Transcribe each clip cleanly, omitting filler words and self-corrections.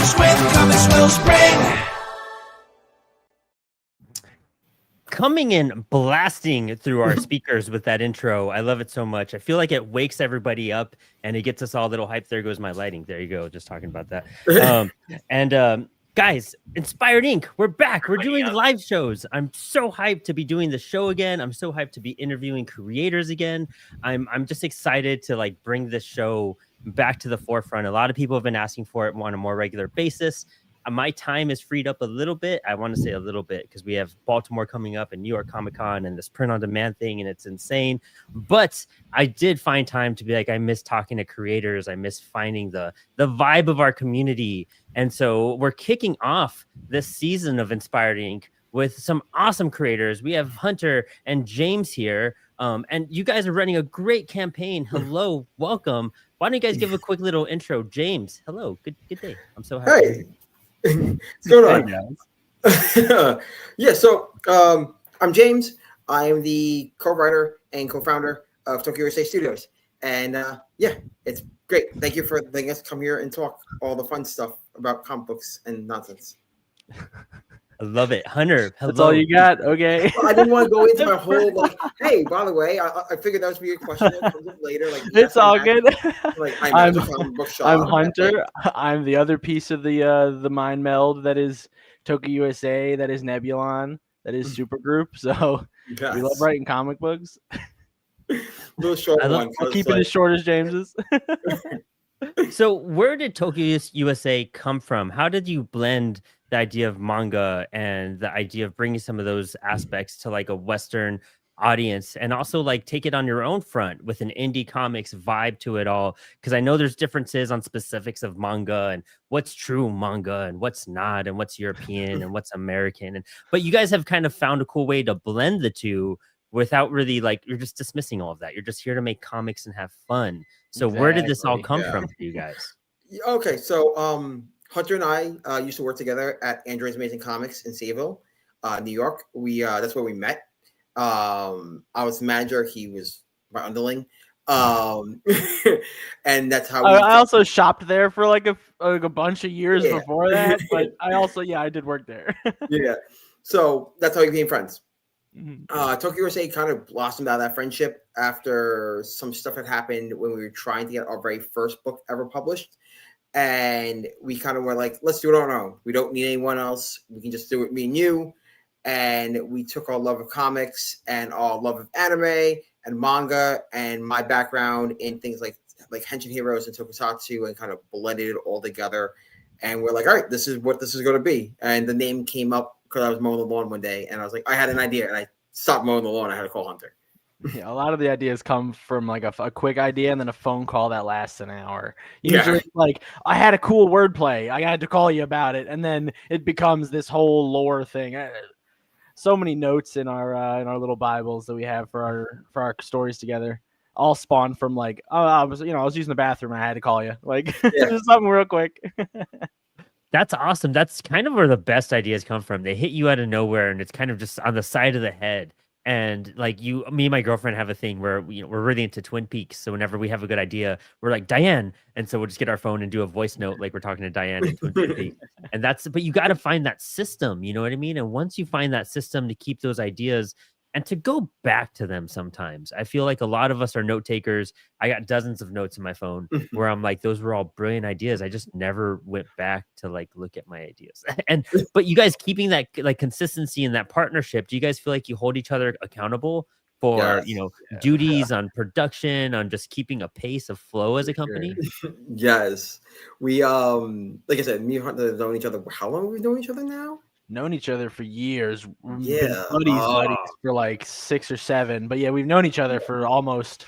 comics with Comics Will Spring. Coming in blasting through our speakers with that intro. I love it so much. I feel like it wakes everybody up and it gets us all a little hyped. There goes my lighting. There you go. Just talking about that. Guys, Inspired Inc. We're back. We're doing live shows. I'm so hyped to be doing the show again. I'm so hyped to be interviewing creators again. I'm just excited to like bring this show back to the forefront. A lot of people have been asking for it on a more regular basis. My time is freed up a little bit. I want to say a little bit because we have Baltimore coming up and New York Comic Con and this print on demand thing, and it's insane. But I did find time to be like, I miss talking to creators. I miss finding the vibe of our community. And so we're kicking off this season of Inspired Inc. with some awesome creators. We have Hunter and James here. And you guys are running a great campaign. Hello, welcome. Why don't you guys give a quick little intro? James, hello, good day. I'm so happy. Hey. What's going on? Yeah, so I'm James. I am the co-writer and co-founder of Tokyo USA Studios. And yeah, it's great. Thank you for letting us come here and talk all the fun stuff about comic books and nonsense. I love it. Hunter, hello. That's all you got? Okay. I didn't want to go into my whole, like, hey, by the way, I figured that was be a question that comes up later. Like, it's all good. Like, I'm I'm Hunter. I'm the other piece of the mind meld that is Tokyo USA, that is Nebulon, that is Supergroup. So yes. We love writing comic books. Little short one. I'll keep it as short as James's. So where did Tokyo USA come from? How did you blend the idea of manga and the idea of bringing some of those aspects to like a Western audience, and also like take it on your own front with an indie comics vibe to it all? Because I know there's differences on specifics of manga and what's true manga and what's not, and what's European and what's American. But you guys have kind of found a cool way to blend the two without really, like, you're just dismissing all of that. You're just here to make comics and have fun. So where did this all come from for you guys? Okay, so Hunter and I used to work together at Android's Amazing Comics in Sayville, New York. That's where we met. I was the manager. He was my underling. And that's how I also shopped there for like a bunch of years before that. But I did work there. Yeah. So that's how we became friends. Mm-hmm. Tokyo USA kind of blossomed out of that friendship after some stuff had happened when we were trying to get our very first book ever published. And we kind of were like, let's do it on our own. We don't need anyone else. We can just do it, me and you. And we took our love of comics and our love of anime and manga and my background in things like Henshin Heroes and Tokusatsu and kind of blended it all together. And we're like, all right, this is what this is going to be. And the name came up because I was mowing the lawn one day and I was like, I had an idea and I stopped mowing the lawn. I had to call Hunter. Yeah, a lot of the ideas come from like a quick idea and then a phone call that lasts an hour. Usually, like, I had a cool wordplay. I had to call you about it, and then it becomes this whole lore thing. So many notes in our little Bibles that we have for our stories together, all spawned from like, oh, I was using the bathroom and I had to call you, like, just something real quick. That's awesome. That's kind of where the best ideas come from. They hit you out of nowhere, and it's kind of just on the side of the head. And like me and my girlfriend have a thing where we're really into Twin Peaks. So whenever we have a good idea, we're like, Diane. And so we'll just get our phone and do a voice note like we're talking to Diane in Twin Peaks. And but you got to find that system, you know what I mean? And once you find that system to keep those ideas and to go back to them sometimes. I feel like a lot of us are note takers. I got dozens of notes in my phone where I'm like, those were all brilliant ideas. I just never went back to like look at my ideas. But you guys keeping that like consistency in that partnership, do you guys feel like you hold each other accountable for duties on production, on just keeping a pace of flow as a company? Yes. We like I said, me and Hunter have known each other. How long have we known each other now? Known each other for years. Yeah. Been buddies for like 6 or 7. But yeah, we've known each other for almost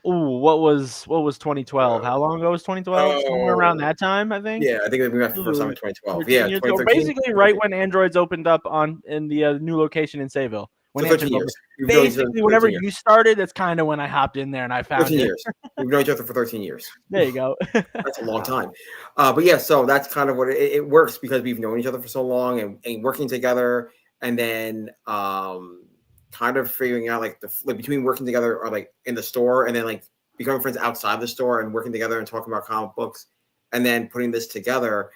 what was 2012? How long ago was 2012? Somewhere around that time, I think. Yeah, I think we met for the first time in 2012. Yeah, so basically right when Androids opened up in the new location in Sayville. When 13 years. Basically, whenever you started, that's kind of when I hopped in there and I found 13 years. We've known each other for 13 years. There you go. That's a long time. But yeah, so that's kind of what it works because we've known each other for so long and working together, and then kind of figuring out like between working together or like in the store and then like becoming friends outside the store and working together and talking about comic books and then putting this together.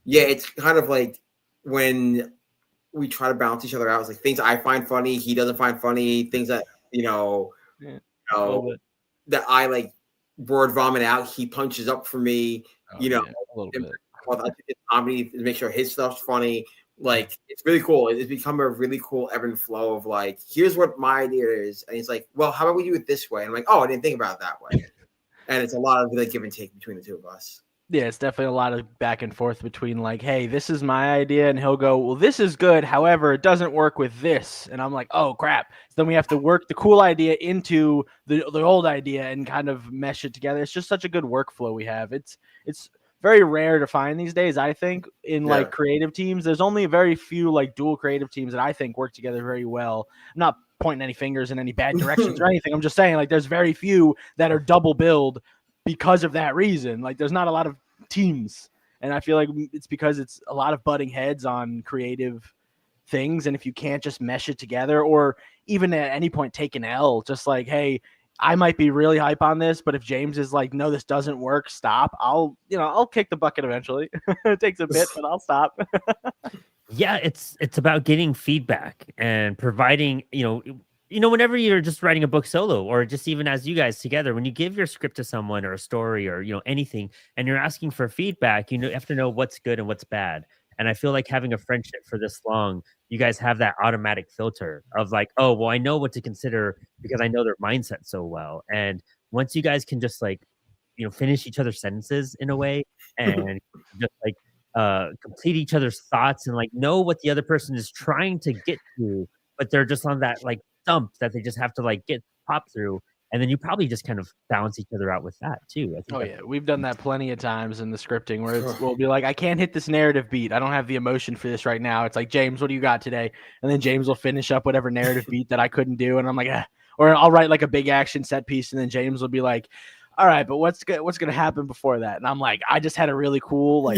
Yeah, it's kind of like when we try to balance each other out. It's like things I find funny, he doesn't find funny. Things that Yeah, you know that I like word vomit out, he punches up for me. a little and- bit. well, I think it's comedy to make sure his stuff's funny. Like it's really cool. It's become a really cool ebb and flow of like, here's what my idea is, and he's like, well, how about we do it this way? And I'm like, oh, I didn't think about it that way. And it's a lot of like give and take between the two of us. Yeah, it's definitely a lot of back and forth between like, hey, this is my idea, and he'll go, well, this is good. However, it doesn't work with this, and I'm like, oh crap. So then we have to work the cool idea into the old idea and kind of mesh it together. It's just such a good workflow we have. It's very rare to find these days. I think in like creative teams, there's only very few like dual creative teams that I think work together very well. I'm not pointing any fingers in any bad directions or anything. I'm just saying like there's very few that are double billed because of that reason. Like there's not a lot of teams, and I feel like it's because it's a lot of butting heads on creative things, and if you can't just mesh it together or even at any point take an L, just like, hey, I might be really hype on this, but if James is like, no, this doesn't work, stop, I'll kick the bucket eventually. It takes a bit, but I'll stop. Yeah, it's about getting feedback and providing, whenever you're just writing a book solo or just even as you guys together, when you give your script to someone or a story or, anything, and you're asking for feedback, you have to know what's good and what's bad. And I feel like having a friendship for this long, you guys have that automatic filter of like, oh, well, I know what to consider because I know their mindset so well. And once you guys can just like, finish each other's sentences in a way and just like complete each other's thoughts and like know what the other person is trying to get to, but they're just on that like dump that they just have to like get pop through, and then you probably just kind of balance each other out with that too. Oh yeah, we've done that plenty of times in the scripting where we'll be like, I can't hit this narrative beat, I don't have the emotion for this right now. It's like, James, what do you got today? And then James will finish up whatever narrative beat that I couldn't do, and I'm like, or I'll write like a big action set piece, and then James will be like, all right, but what's gonna happen before that? And I'm like, I just had a really cool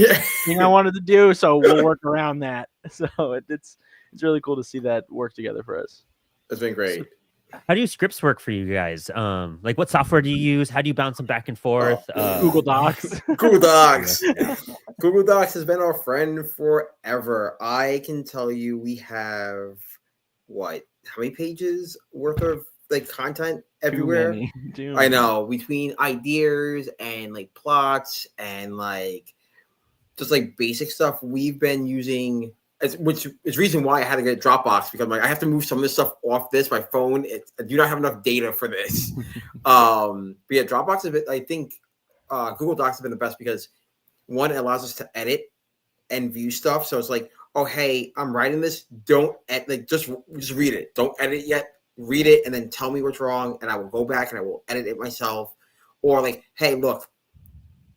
thing I wanted to do, so we'll work around that. So it's really cool to see that work together for us. It's been great. How do scripts work for you guys? Like what software do you use? How do you bounce them back and forth? Google Docs. Google Docs. Google Docs has been our friend forever. I can tell you we have how many pages worth of like content everywhere? Too many. I know, between ideas and like plots and like just like basic stuff we've been using. Which is reason why I had to get Dropbox, because like I have to move some of this stuff off my phone. I do not have enough data for this. But yeah, Dropbox is, I think Google Docs has been the best because one, it allows us to edit and view stuff. So it's like, oh hey, I'm writing this. Don't just read it. Don't edit it yet. Read it and then tell me what's wrong, and I will go back and I will edit it myself. Or like, hey, look,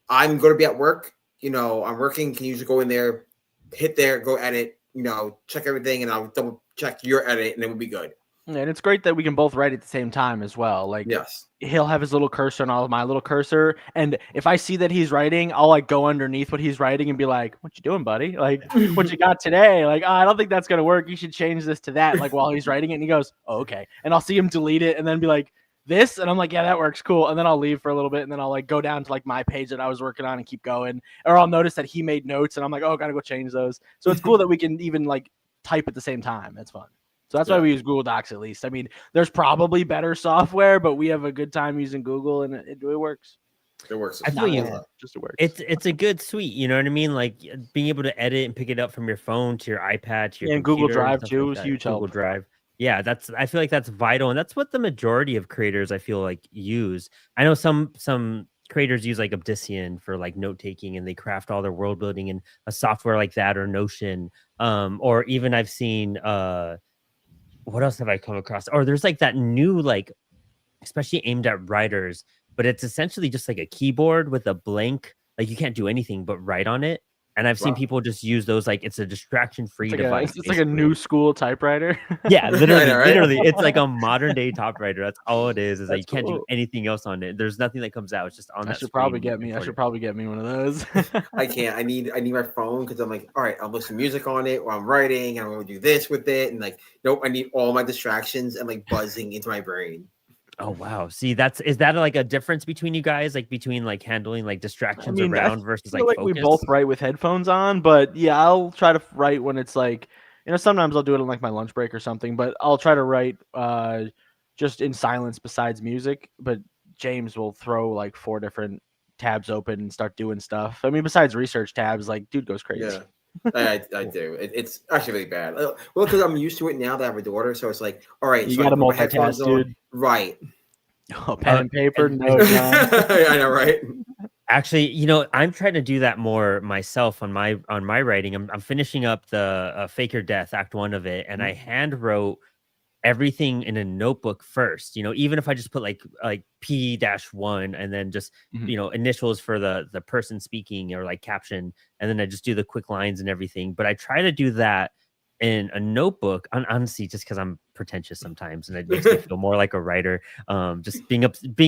I'm going to be at work. I'm working. Can you just go in there? Hit there, go edit, check everything, and I'll double check your edit, and then we'll be good. Yeah, and it's great that we can both write at the same time as well. Like, yes, he'll have his little cursor and I'll have my little cursor, and if I see that he's writing, I'll like go underneath what he's writing and be like, "What you doing, buddy? Like, what you got today? Like, I don't think that's gonna work. You should change this to that." Like while he's writing it, and he goes, "Oh, okay," and I'll see him delete it and then be like, this, and I'm like, yeah, that works, cool. And then I'll leave for a little bit, and then I'll like go down to like my page that I was working on and keep going. Or I'll notice that he made notes, and I'm like, oh, gotta go change those. So it's cool that we can even like type at the same time. That's fun. So that's why we use Google Docs at least. I mean, there's probably better software, but we have a good time using Google, and it works. It works. I feel you. Just it works. It's a good suite. You know what I mean? Like being able to edit and pick it up from your phone to your iPad to your and Google computer Drive and too like is that. huge Google help. Drive. Yeah, I feel like that's vital, and that's what the majority of creators I feel like use. I know some creators use like Obsidian for like note taking, and they craft all their world building in a software like that, or Notion, or even I've seen what else have I come across? Or there's like that new like, especially aimed at writers, but it's essentially just like a keyboard with a blank, like you can't do anything but write on it. And I've seen people just use those like it's a distraction-free device. It's like a new school typewriter. Yeah, literally, Right? literally, it's like a modern day typewriter. That's all it is. Is like you can't do cool. anything else on it. There's nothing that comes out. It's just on that. I should probably get me one of those. I can't. I need my phone because I'm like, all right, I'll listen to music on it while I'm writing, and I'm going to do this with it, and like, nope, I need all my distractions and like buzzing into my brain. Oh wow. See, is that like a difference between you guys, like between like handling like distractions around versus feel like like we focus? both write with headphones on, but yeah, I'll try to write when it's like, sometimes I'll do it on like my lunch break or something, but I'll try to write just in silence besides music. But James will throw like 4 different tabs open and start doing stuff. I mean, besides research tabs, like dude goes crazy. Yeah. I do. It's actually really bad. Well, because I'm used to it now that I have a daughter, so it's like, all right, You so I got to put my headphones multitask, on. dude. Right. Oh, pen and paper, and- no, John. I know, right? Actually, I'm trying to do that more myself on my writing. I'm finishing up the Faker Death Act 1 of it, and I hand wrote everything in a notebook first. Even if I just put like P-1 and then just initials for the person speaking or like caption, and then I just do the quick lines and everything. But I try to do that in a notebook, honestly, just because I'm pretentious sometimes, and it makes me feel more like a writer. Just being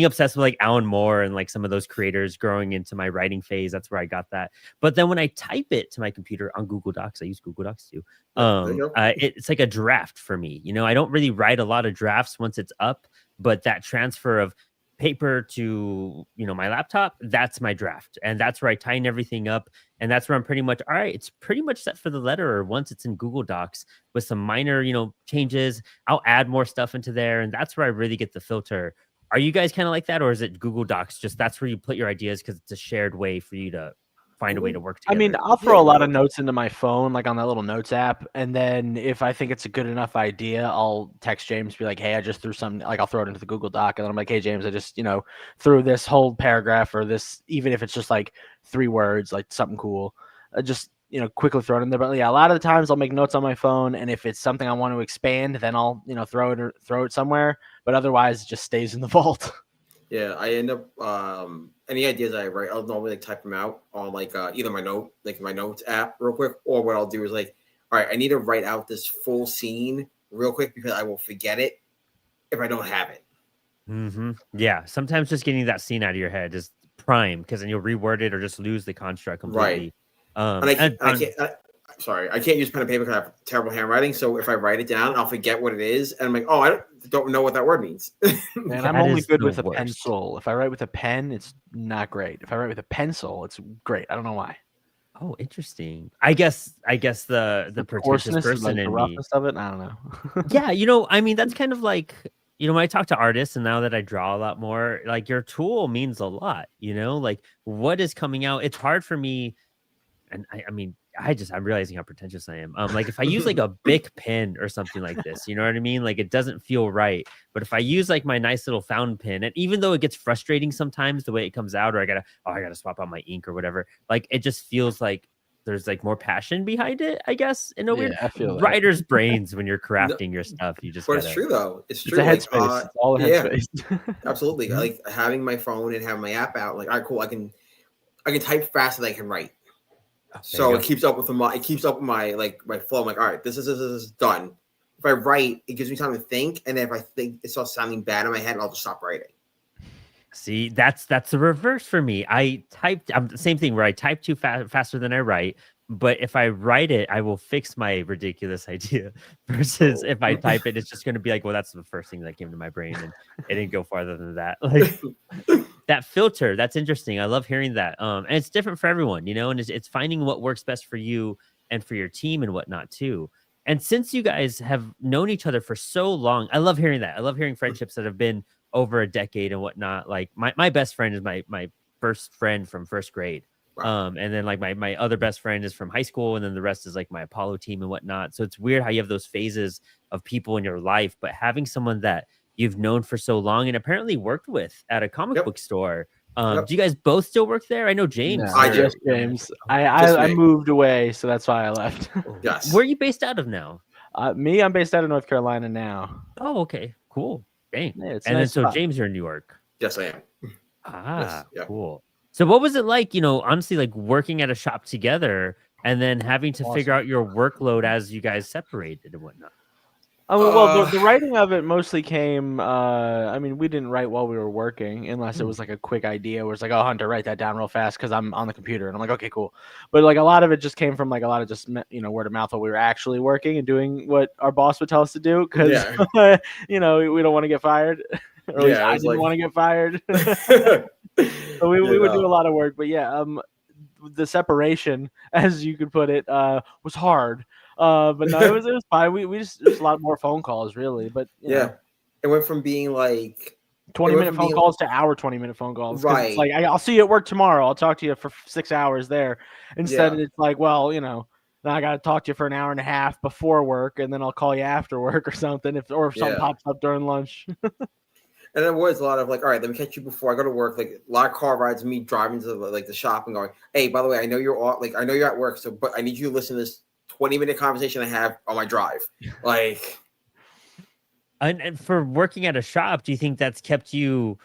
obsessed with like Alan Moore and like some of those creators growing into my writing phase. That's where I got that. But then when I type it to my computer on Google Docs, I use Google Docs too. It's like a draft for me. I don't really write a lot of drafts once it's up, but that transfer of paper to my laptop, that's my draft, and that's where I tighten everything up, and that's where I'm pretty much all right. It's pretty much set for the letterer once it's in Google Docs with some minor changes. I'll add more stuff into there, and that's where I really get the filter. Are you guys kind of like that, or is it Google Docs just that's where you put your ideas because it's a shared way for you to find a way to work together? I mean, I'll throw a lot of notes into my phone, like on that little notes app. And then if I think it's a good enough idea, I'll text James, be like, hey, I just threw something, like I'll throw it into the Google Doc. And then I'm like, hey, James, I just, threw this whole paragraph or this, even if it's just like 3 words, like something cool, just, quickly throw it in there. But yeah, a lot of the times I'll make notes on my phone. And if it's something I want to expand, then I'll, throw it somewhere. But otherwise it just stays in the vault. Yeah, I end up any ideas I write, I'll normally like type them out on like either my notes app real quick, or what I'll do is like, all right, I need to write out this full scene real quick because I will forget it if I don't have it. Yeah, sometimes just getting that scene out of your head is prime because then you'll reword it or just lose the construct completely. Right. I can't use pen and paper because I have terrible handwriting. So if I write it down, I'll forget what it is, and I'm like, oh, I don't know what that word means. And I'm only good with a pencil. If I write with a pen, it's not great. If I write with a pencil, it's great. I don't know why. Oh, interesting. I guess the pretentious person like, in the me. roughness of it. I don't know. Yeah, I mean, that's kind of like when I talk to artists, and now that I draw a lot more, like your tool means a lot. Like what is coming out. It's hard for me, and I mean, I'm realizing how pretentious I am. Like if I use like a Bic pen or something like this, you know what I mean? Like it doesn't feel right. But if I use like my nice little fountain pen, and even though it gets frustrating sometimes the way it comes out, or I gotta swap out my ink or whatever, like it just feels like there's like more passion behind it, I guess, in a weird I feel that. writer's brains when you're crafting your stuff. You just But it's true though. It's true. It's a headspace. It's all a headspace. Absolutely. Like having my phone and having my app out, like, all right, cool. I can type faster than I can write. So it keeps up with my flow. I'm like, all right, this is done. If I write, it gives me time to think, and then if I think it starts sounding bad in my head, I'll just stop writing. See, that's the reverse for me. I'm the same thing where I type too faster than I write. But if I write it, I will fix my ridiculous idea. Versus if I type it, it's just going to be like, well, that's the first thing that came to my brain, and it didn't go farther than that. Like that filter, that's interesting. I love hearing that. And it's different for everyone, and it's finding what works best for you and for your team and whatnot too. And since you guys have known each other for so long, I love hearing that. I love hearing friendships that have been over a decade and whatnot. Like my best friend is my first friend from first grade. Wow. And then like my other best friend is from high school, and then the rest is like my Apollo team and whatnot. So it's weird how you have those phases of people in your life, but having someone that you've known for so long and apparently worked with at a comic book store. Do you guys both still work there? I know James. No, I just James. I moved away, so that's why I left. Yes. Where are you based out of now? I'm based out of North Carolina now. Oh, okay, cool. Dang. Yeah, and nice then so James, you're in New York. Yes, I am. Ah, yes, cool. So what was it like, honestly, like working at a shop together and then having to figure out your workload as you guys separated and whatnot? Well, the writing of it mostly came, we didn't write while we were working unless it was like a quick idea where it's like, oh, Hunter, write that down real fast because I'm on the computer. And I'm like, okay, cool. But like a lot of it just came from like a lot of just, word of mouth while we were actually working and doing what our boss would tell us to do because, we don't want to get fired. or at least Yeah, I it's didn't like- want to get fired. So we would do a lot of work, but yeah, the separation, as you could put it, was hard. But no, it was fine. We just a lot more phone calls, really. But you know, it went from being like 20-minute phone calls to our 20-minute phone calls. Because it's Right. like, I'll see you at work tomorrow. I'll talk to you for 6 hours there. Instead, Yeah. it's like, well, you know, now I got to talk to you for an hour and a half before work, and then I'll call you after work or something. If something Yeah. pops up during lunch. And there was a lot of like, all right, let me catch you before I go to work. Like a lot of car rides, me driving to like the shop and going, hey, by the way, I know you're all like, I know you're at work, so but I need you to listen to this 20-minute conversation I have on my drive. Like, And for working at a shop, do you think that's kept you,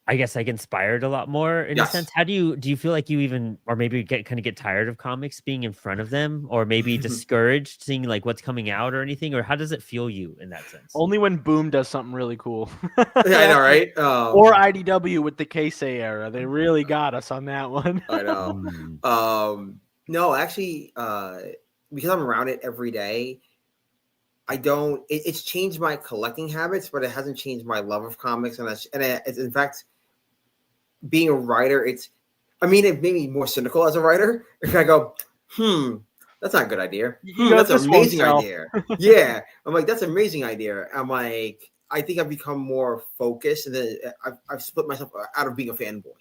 I guess, like inspired a lot more in a Yes. sense? How do you feel like you even, or maybe get tired of comics being in front of them, or maybe discouraged seeing like what's coming out or anything, or how does it feel you in that sense? Only when Boom does something really cool. yeah, I know, right? Or IDW with the Keisei era. They really got us on that one. I know. No, actually, because I'm around it every day, I don't. It's changed my collecting habits, but it hasn't changed my love of comics. And it's in fact, being a writer, it made me more cynical as a writer. If I go, that's not a good idea. That's an amazing idea. Yeah, I'm like, that's an amazing idea. I'm like, I think I've become more focused, and then I've split myself out of being a fanboy.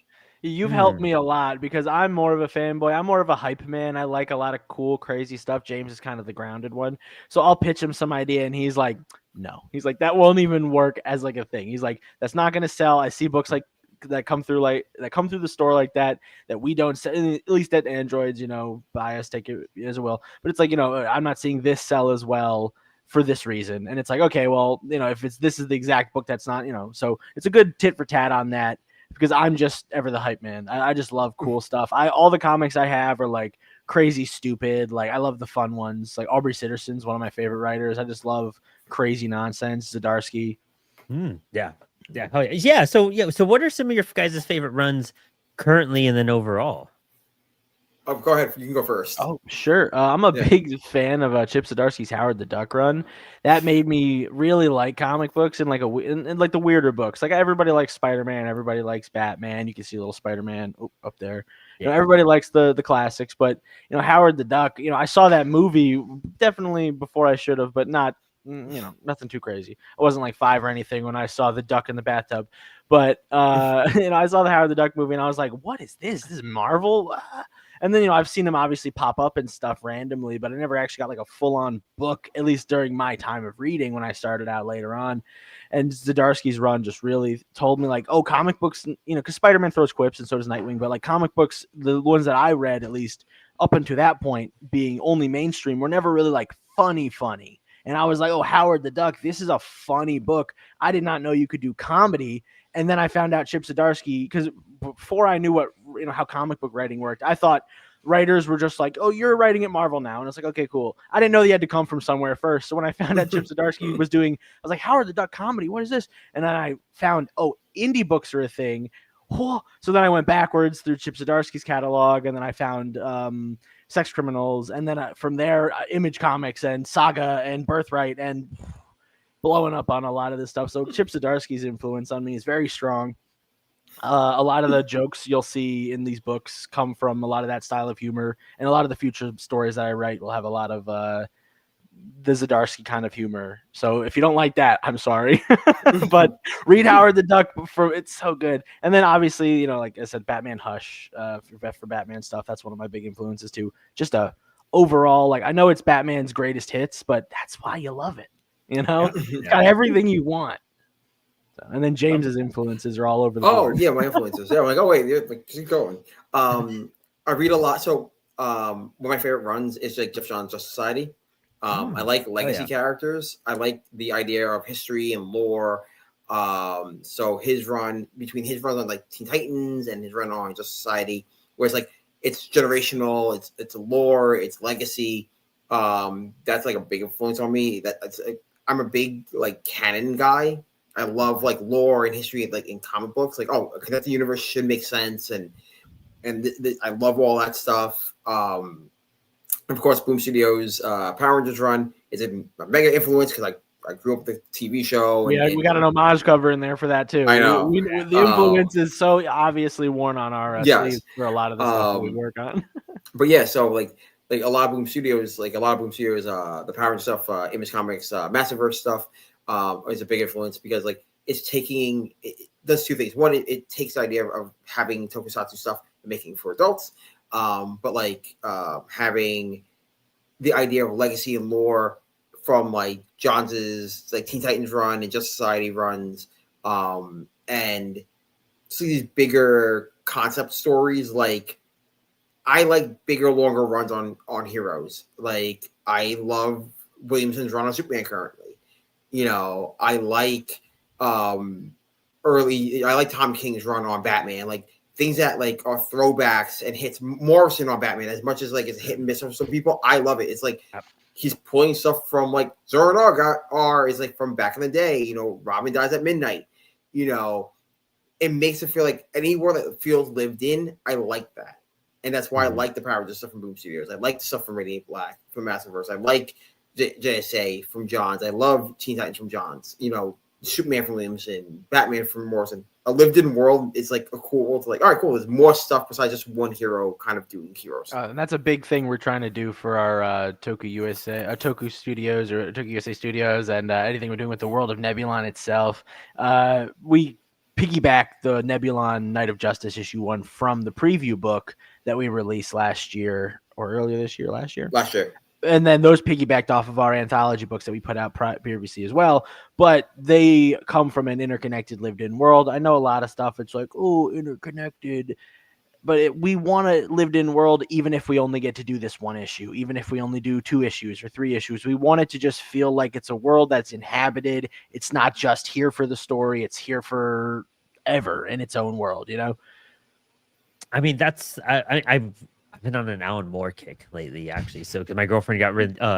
You've helped me a lot because I'm more of a fanboy. I'm more of a hype man. I like a lot of cool, crazy stuff. James is kind of the grounded one. So I'll pitch him some idea and he's like, no. He's like, that won't even work as like a thing. He's like, that's not going to sell. I see books like that come through the store like that we don't sell, at least that Androids, you know, buy us, take it as well. But it's like, you know, I'm not seeing this sell as well for this reason. And it's like, okay, well, you know, if this is the exact book that's not, you know, so it's a good tit for tat on that. Because I'm just ever the hype man. I just love cool stuff. All the comics I have are like crazy stupid. Like I love the fun ones. Like Aubrey Sitterson's one of my favorite writers. I just love crazy nonsense. Zdarsky. Yeah. Oh, yeah. So what are some of your guys' favorite runs currently and then overall? Oh, go ahead. You can go first. Oh, sure. I'm a big fan of Chip Zdarsky's Howard the Duck run. That made me really like comic books and like like the weirder books. Like everybody likes Spider-Man, everybody likes Batman. You can see a little Spider-Man up there. Yeah. You know, everybody likes the classics, but you know, Howard the Duck. You know, I saw that movie definitely before I should have, but not. You know, nothing too crazy. I wasn't like 5 or anything when I saw the duck in the bathtub, but you know, I saw the Howard the Duck movie and I was like, "What is this? This is Marvel." And then, you know, I've seen them obviously pop up and stuff randomly, but I never actually got like a full-on book, at least during my time of reading when I started out later on. And Zdarsky's run just really told me like, oh, comic books, you know, because Spider-Man throws quips and so does Nightwing, but like comic books, the ones that I read, at least up until that point, being only mainstream, were never really like funny. And I was like, oh, Howard the Duck, this is a funny book. I did not know you could do comedy. And then I found out Chip Zdarsky, because before I knew how comic book writing worked, I thought writers were just like, oh, you're writing at Marvel now. And it's like, okay, cool. I didn't know you had to come from somewhere first. So when I found out Chip Zdarsky was doing, I was like, Howard the Duck comedy, what is this? And then I found, oh, indie books are a thing. So then I went backwards through Chip Zdarsky's catalog, and then I found Sex Criminals, and then from there, Image Comics and Saga and Birthright, and blowing up on a lot of this stuff. So Chip Zdarsky's influence on me is very strong. A lot of the jokes you'll see in these books come from a lot of that style of humor, and a lot of the future stories that I write will have a lot of the Zdarsky kind of humor. So if you don't like that, I'm sorry, but read Howard the Duck it's so good. And then obviously, you know, like I said, Batman Hush for Batman stuff. That's one of my big influences too. Just a overall, like, I know it's Batman's greatest hits, but that's why you love it. You know, it's got everything you want. So, and then James's influences are all over the board. Oh yeah, my influences. Yeah, I'm like, oh wait, like, keep going. I read a lot. So one of my favorite runs is like Jeff Johns' Just Society. I like legacy characters. I like the idea of history and lore. So his run on like Teen Titans and his run on Just Society, where it's like it's generational, it's lore, it's legacy. That's like a big influence on me. I'm a big like canon guy. I love like lore and history, like in comic books. Like, oh, connect the universe should make sense, and I love all that stuff. Of course, Boom Studios' Power Rangers run is a mega influence because I grew up with the TV show. We got an homage cover in there for that too. I know. The influence is so obviously worn on our Yes. sleeves for a lot of the stuff that we work on. But yeah, so like a lot of Boom Studios, the Power Rangers stuff, Image Comics, Massiverse stuff, is a big influence because like it's it does two things. One, it takes the idea of having tokusatsu stuff and making for adults, but like having the idea of legacy and lore from like Johns' like Teen Titans run and Just Society runs, and so these bigger concept stories. Like I like bigger, longer runs on heroes. Like I love Williamson's run on Superman currently. You know, I like Tom King's run on Batman. Like things that like are throwbacks and hits Morrison on Batman as much as like it's a hit and miss for some people. I love it. It's like he's pulling stuff from like Zora R is like from back in the day. You know, Robin dies at midnight. You know, it makes it feel like any world that feels lived in. I like that. And that's why I like the Power Rangers stuff from Boom Studios. I like the stuff from Radiant Black, from Massiverse. I like JSA from Johns. I love Teen Titans from Johns. You know, Superman from Williamson, Batman from Morrison. A lived-in world is like a cool world to like, all right, cool. There's more stuff besides just one hero kind of doing heroes. And that's a big thing we're trying to do for our Toku Studios or Toku USA Studios and anything we're doing with the world of Nebulon itself. We piggyback the Nebulon Night of Justice issue 1 from the preview book that we released last year. Last year. And then those piggybacked off of our anthology books that we put out previously as well. But they come from an interconnected lived-in world. I know a lot of stuff. It's like, oh, interconnected. But we want a lived-in world even if we only get to do this one issue, even if we only do 2 issues or 3 issues. We want it to just feel like it's a world that's inhabited. It's not just here for the story. It's here for ever in its own world, you know? I mean, I've been on an Alan Moore kick lately, actually. So, because my girlfriend got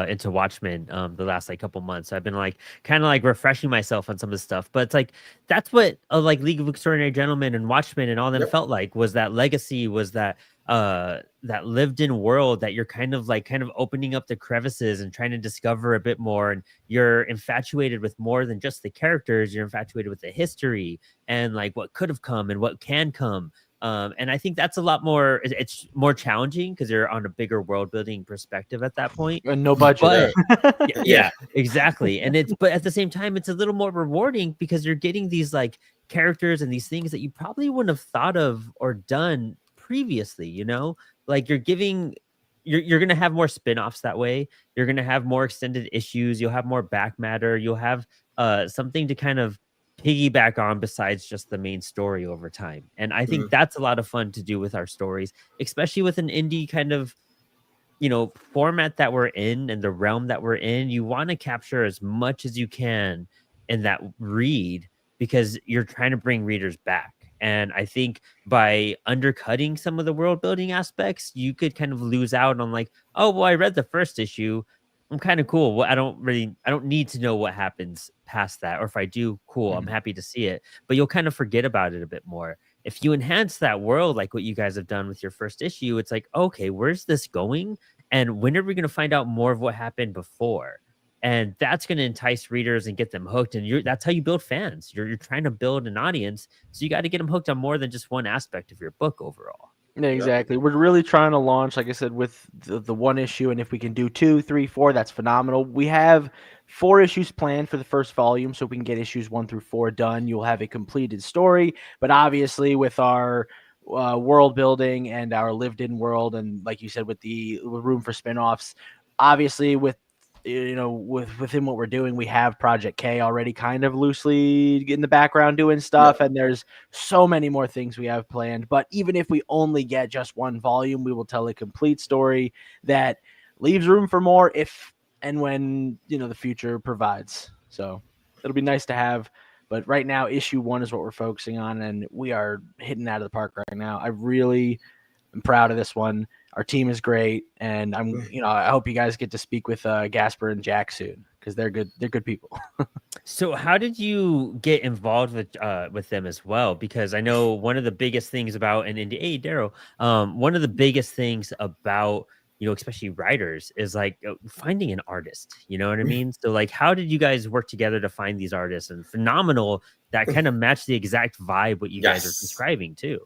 into Watchmen the last like couple months, so I've been like kind of like refreshing myself on some of the stuff. But it's like that's what like League of Extraordinary Gentlemen and Watchmen and all them felt like, was that legacy, was that that lived-in world that you're kind of opening up the crevices and trying to discover a bit more, and you're infatuated with more than just the characters. You're infatuated with the history and like what could have come and what can come. And I think that's a lot more, it's more challenging because you're on a bigger world building perspective at that point. And no budget. But, yeah, exactly. And but at the same time, it's a little more rewarding because you're getting these like characters and these things that you probably wouldn't have thought of or done previously, you know, like you're going to have more spin-offs that way. You're going to have more extended issues. You'll have more back matter. You'll have something to kind of piggyback on besides just the main story over time. And I think that's a lot of fun to do with our stories, especially with an indie kind of, you know, format that we're in and the realm that we're in. You want to capture as much as you can in that read because you're trying to bring readers back. And I think by undercutting some of the world building aspects, you could kind of lose out on like, oh, well, I read the first issue. I'm kind of cool. Well, I don't need to know what happens past that. Or if I do, cool, I'm happy to see it. But you'll kind of forget about it a bit more. If you enhance that world, like what you guys have done with your first issue, it's like, okay, where's this going? And when are we going to find out more of what happened before? And that's going to entice readers and get them hooked. And that's how you build fans. You're trying to build an audience. So you got to get them hooked on more than just one aspect of your book overall. Yeah, exactly. We're really trying to launch, like I said, with the 1 issue, and if we can do 2, 3, 4, that's phenomenal. We have 4 issues planned for the first volume, so we can get issues 1 through 4 done. You'll have a completed story, but obviously with our world building and our lived-in world, and like you said, with the room for spinoffs, obviously within what we're doing, we have Project K already kind of loosely in the background doing stuff, and there's so many more things we have planned. But even if we only get just 1 volume, we will tell a complete story that leaves room for more if and when, you know, the future provides. So it'll be nice to have. But right now, issue 1 is what we're focusing on, and we are hitting out of the park right now. I really am proud of this one. Our team is great, and I hope you guys get to speak with Gasper and Jack soon because they're good. They're good people. So, how did you get involved with them as well? Because I know one of the biggest things about an indie, hey Daryl, one of the biggest things about especially writers, is like finding an artist. You know what I mean? So like, how did you guys work together to find these artists? And phenomenal that kind of match the exact vibe what you guys are describing too.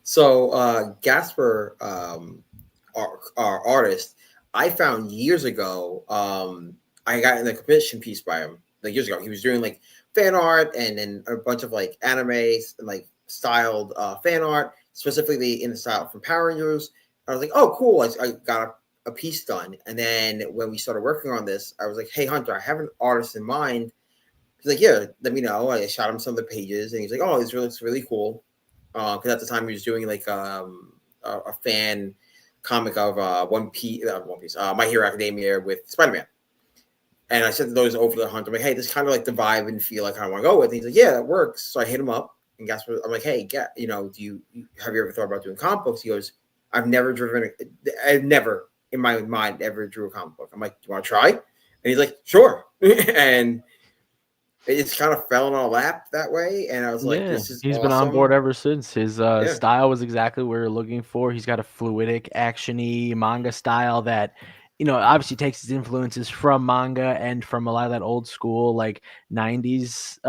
So Gasper, our artist, I found years ago. I got in a commission piece by him like years ago. He was doing like fan art and then a bunch of like animes and like styled fan art, specifically in the style from Power Rangers. I was like, oh, cool. I got a piece done. And then when we started working on this, I was like, hey, Hunter, I have an artist in mind. He's like, yeah, let me know. I shot him some of the pages and he's like, oh, this looks really cool. Because at the time he was doing like a fan comic of One Piece, My Hero Academia with Spider-Man. And I sent those over to Hunter. I'm like, hey, this is kind of like the vibe and feel I kind of want to go with. And he's like, yeah, that works. So I hit him up and guess what? I'm like, hey, have you ever thought about doing comic books? He goes, I've never in my mind ever drew a comic book. I'm like, do you want to try? And he's like, sure. And it just kind of fell in our lap that way. And I was like, this is he's awesome. been on board ever since. His style was exactly what we were looking for. He's got a fluidic, action-y manga style that, obviously takes his influences from manga and from a lot of that old school, like 80s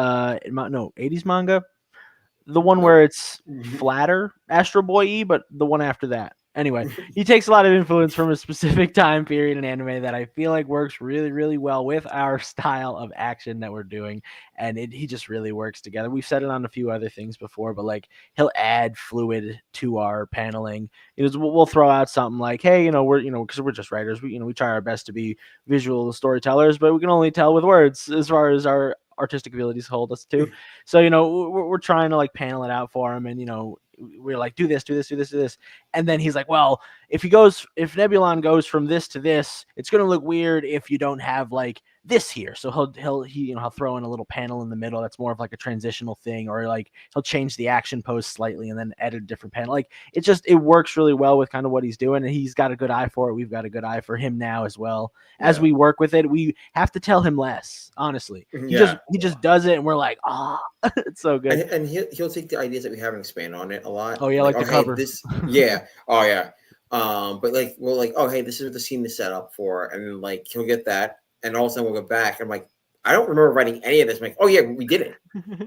manga. The one where it's flatter, Astro Boy-y, but the one after that. Anyway, he takes a lot of influence from a specific time period in anime that I feel like works really, really well with our style of action that we're doing. And he just really works together. We've said it on a few other things before, but like he'll add fluid to our paneling. We'll throw out something like, hey, because we're just writers. We try our best to be visual storytellers, but we can only tell with words as far as our artistic abilities hold us to. So, we're trying to like panel it out for him and, we're like, do this. And then he's like, well, if Nebulon goes from this to this, it's going to look weird if you don't have like this here. So he'll throw in a little panel in the middle. That's more of like a transitional thing, or like he'll change the action pose slightly and then edit a different panel. Like it works really well with kind of what he's doing. And he's got a good eye for it. We've got a good eye for him now as well. As we work with it, we have to tell him less, honestly. He just does it. And we're like, it's so good. And he'll take the ideas that we have and expand on it a lot. Oh yeah. Like the cover. Oh yeah. But like, we're like, oh, hey, this is what the scene is set up for. And then like, he'll get that. And all of a sudden we'll go back. I'm like, I don't remember writing any of this. I'm like, oh yeah, we did it.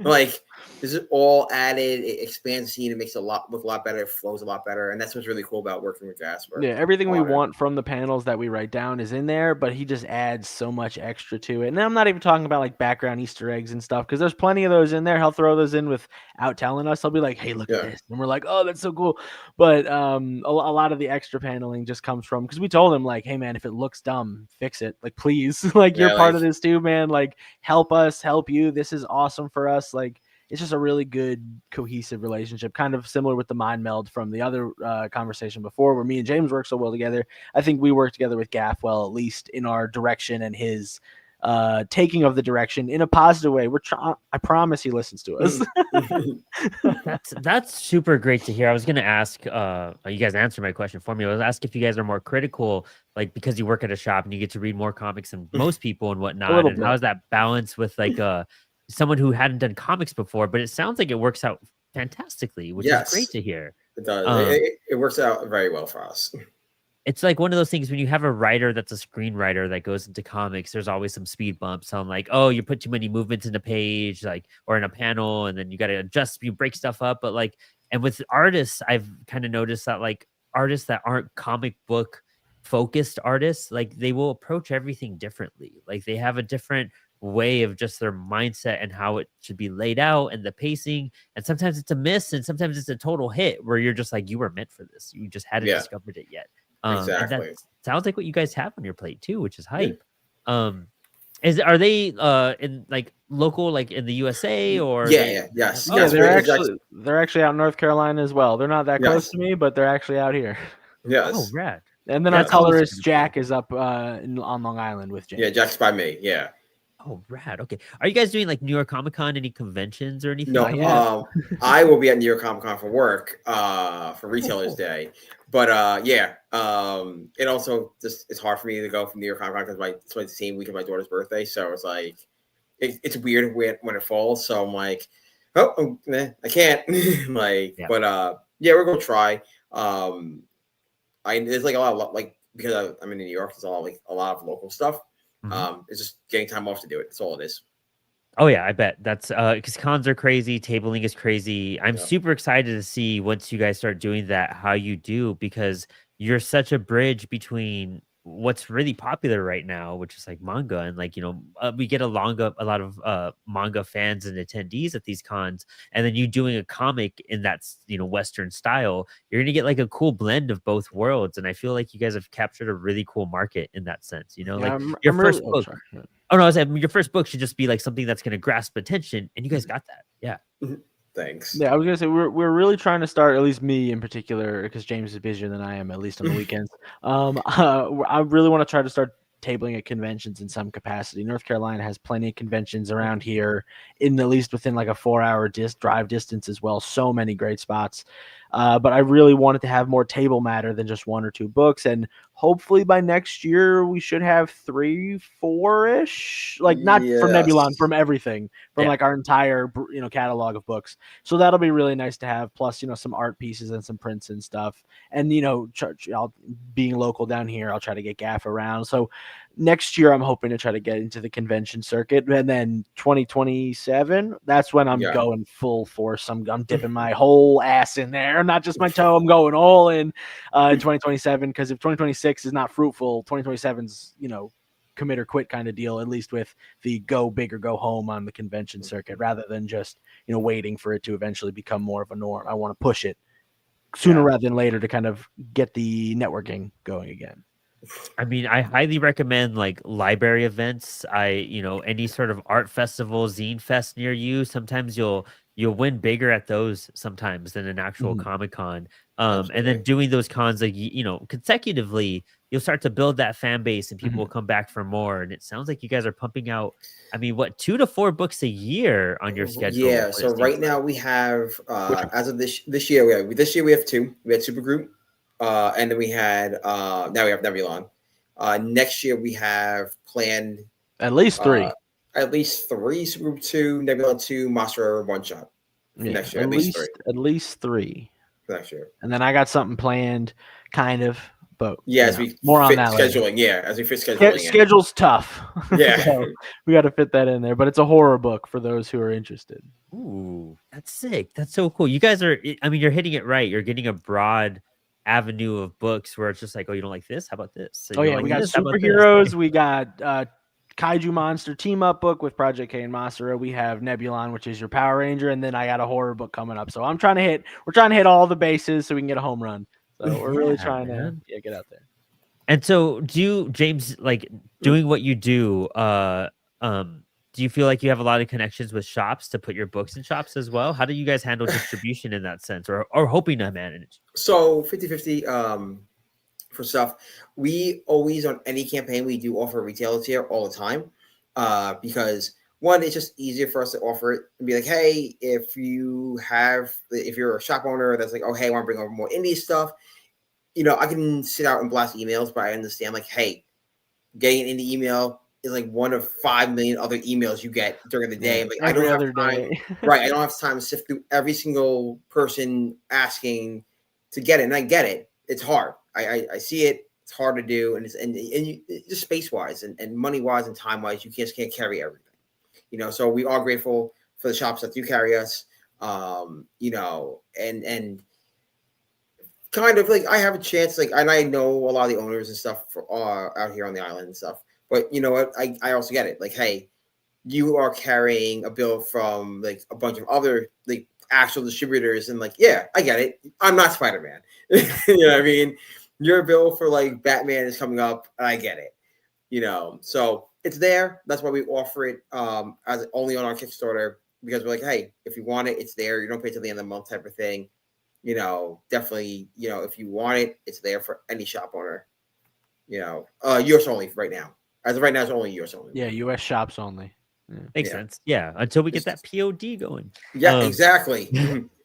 Like, this is all added. It expands the scene. It makes it look a lot better. It flows a lot better. And that's what's really cool about working with Jasper. Yeah, everything we want from the panels that we write down is in there, but he just adds so much extra to it. And I'm not even talking about like background Easter eggs and stuff, because there's plenty of those in there. He'll throw those in without telling us. He'll be like, hey, look at this. And we're like, oh, that's so cool. But a lot of the extra paneling just comes from, because we told him like, hey man, if it looks dumb, fix it. Like, please, like you're part of this too, man. Like, help us, help you. This is awesome for us. Like, it's just a really good cohesive relationship, kind of similar with the mind meld from the other conversation before, where me and James work so well together. I think we work together with Gaff well, at least in our direction and his taking of the direction in a positive way. I promise he listens to us. That's super great to hear. I was going to ask, you guys answered my question for me. I was asking if you guys are more critical, like because you work at a shop and you get to read more comics than most people and whatnot. And how's that balance with like someone who hadn't done comics before? But it sounds like it works out fantastically, which is great to hear. It does. It works out very well for us. It's like one of those things when you have a writer that's a screenwriter that goes into comics, there's always some speed bumps on like, oh, you put too many movements in a page, like, or in a panel, and then you got to adjust, you break stuff up. But like, and with artists, I've kind of noticed that like artists that aren't comic book focused artists, like they will approach everything differently. Like they have a different way of just their mindset and how it should be laid out and the pacing. And sometimes it's a miss and sometimes it's a total hit where you're just like, you were meant for this. You just hadn't discovered it yet. Exactly. And that sounds like what you guys have on your plate too, which is hype. Are they in like local, like in the USA or? Yes. Oh, they're actually out in North Carolina as well. They're not that close to me, but they're actually out here. Yes. Oh, rad. And then our colorist Jack is up on Long Island with James. Yeah, Jack's by me. Yeah. Oh, rad. Okay. Are you guys doing like New York Comic Con, any conventions or anything? No, I will be at New York Comic Con for work, for Retailers Day. But it also just, it's hard for me to go from New York Comic Con because it's like the same week of my daughter's birthday. So it's like, it's weird when it falls. So I'm like, I can't. But we're going to try. There's like a lot of like because I'm in New York, it's all like a lot of local stuff. It's just getting time off to do it. That's all it is. Oh yeah, I bet that's because cons are crazy, tabling is crazy. I'm Yeah. super excited to see once you guys start doing that how you do, because you're such a bridge between what's really popular right now, which is like manga, and like we get a lot of manga fans and attendees at these cons, and then you doing a comic in that Western style, you're gonna get like a cool blend of both worlds, and I feel like you guys have captured a really cool market in that sense. Yeah, Like I'm first really, book. sorry. Oh no, I was saying your first book should just be like something that's going to grasp attention, and you guys got that. Yeah. Thanks. Yeah, I was gonna say we're really trying to start, at least me in particular, because James is busier than I am, at least on the weekends. I really want to try to start tabling at conventions in some capacity. North Carolina has plenty of conventions around here, in at least within like a 4-hour drive distance as well. So many great spots. But I really wanted to have more table matter than just 1 or 2 books, and hopefully by next year we should have 3, 4-ish, like not from Nebulon, from everything, from like our entire catalog of books. So that'll be really nice to have. Plus, some art pieces and some prints and stuff. And being local down here, I'll try to get Gaff around. So next year, I'm hoping to try to get into the convention circuit, and then 2027, that's when I'm going full force. I'm dipping my whole ass in there, not just my toe. I'm going all in 2027, because if 2026 is not fruitful, 2027's commit or quit kind of deal, at least with the go big or go home on the convention circuit, rather than just waiting for it to eventually become more of a norm. I want to push it sooner rather than later to kind of get the networking going again. I mean, I highly recommend like library events. Any sort of art festival, zine fest near you. Sometimes you'll win bigger at those sometimes than an actual Comic-Con. And then doing those cons like consecutively, you'll start to build that fan base, and people will come back for more. And it sounds like you guys are pumping out, I mean, what, 2 to 4 books a year on your schedule? Yeah. So right now we have as of this year we have 2. We had Supergroup, and then we had now we have Nebulon. Next year we have planned at least 3. At least 3 Supergroup 2, Nebulon 2, Monster 1 shot. Next year, at least 3. At least 3 next year. And then I got something planned, kind of. But as we more fit on that scheduling, later. as we fit scheduling. Schedule's tough. Yeah, so we got to fit that in there. But it's a horror book for those who are interested. Ooh, that's sick. That's so cool. You guys are, I mean, you're hitting it right. You're getting a broad avenue of books where it's just like, oh, you don't like this? How about this? So we got superheroes. We got Kaiju Monster team up book with Project K and Masura. We have Nebulon, which is your Power Ranger, and then I got a horror book coming up. So we're trying to hit all the bases so we can get a home run. So we're really trying to get out there. And so James, like doing what you do, do you feel like you have a lot of connections with shops to put your books in shops as well? How do you guys handle distribution in that sense, or hoping to manage? So 50-50 for stuff. We always, on any campaign, we do offer retail tier all the time, because one, it's just easier for us to offer it and be like, hey, if you're a shop owner that's like, oh, hey, I want to bring over more indie stuff, I can sit out and blast emails, but I understand, like, hey, getting an indie email is like one of 5 million other emails you get during the day. Like, I don't have time, right? I don't have time to sift through every single person asking to get it, and I get it. It's hard. I see it. It's hard to do, and just space wise and money wise and time wise, you just can't carry everything. So we are grateful for the shops that do carry us. And kind of like I have a chance, like, and I know a lot of the owners and stuff out here on the island and stuff. But you know what? I also get it. Like, hey, you are carrying a bill from like a bunch of other like actual distributors, and like, yeah, I get it. I'm not Spider-Man. You know what I mean? Your bill for like Batman is coming up, and I get it. So it's there. That's why we offer it as only on our Kickstarter, because we're like, hey, if you want it, it's there. You don't pay till the end of the month type of thing. Definitely, if you want it, it's there for any shop owner. US only right now. As of right now, it's only US only. Yeah, US shops only. Makes sense. Yeah, until we get that POD going. Yeah, exactly.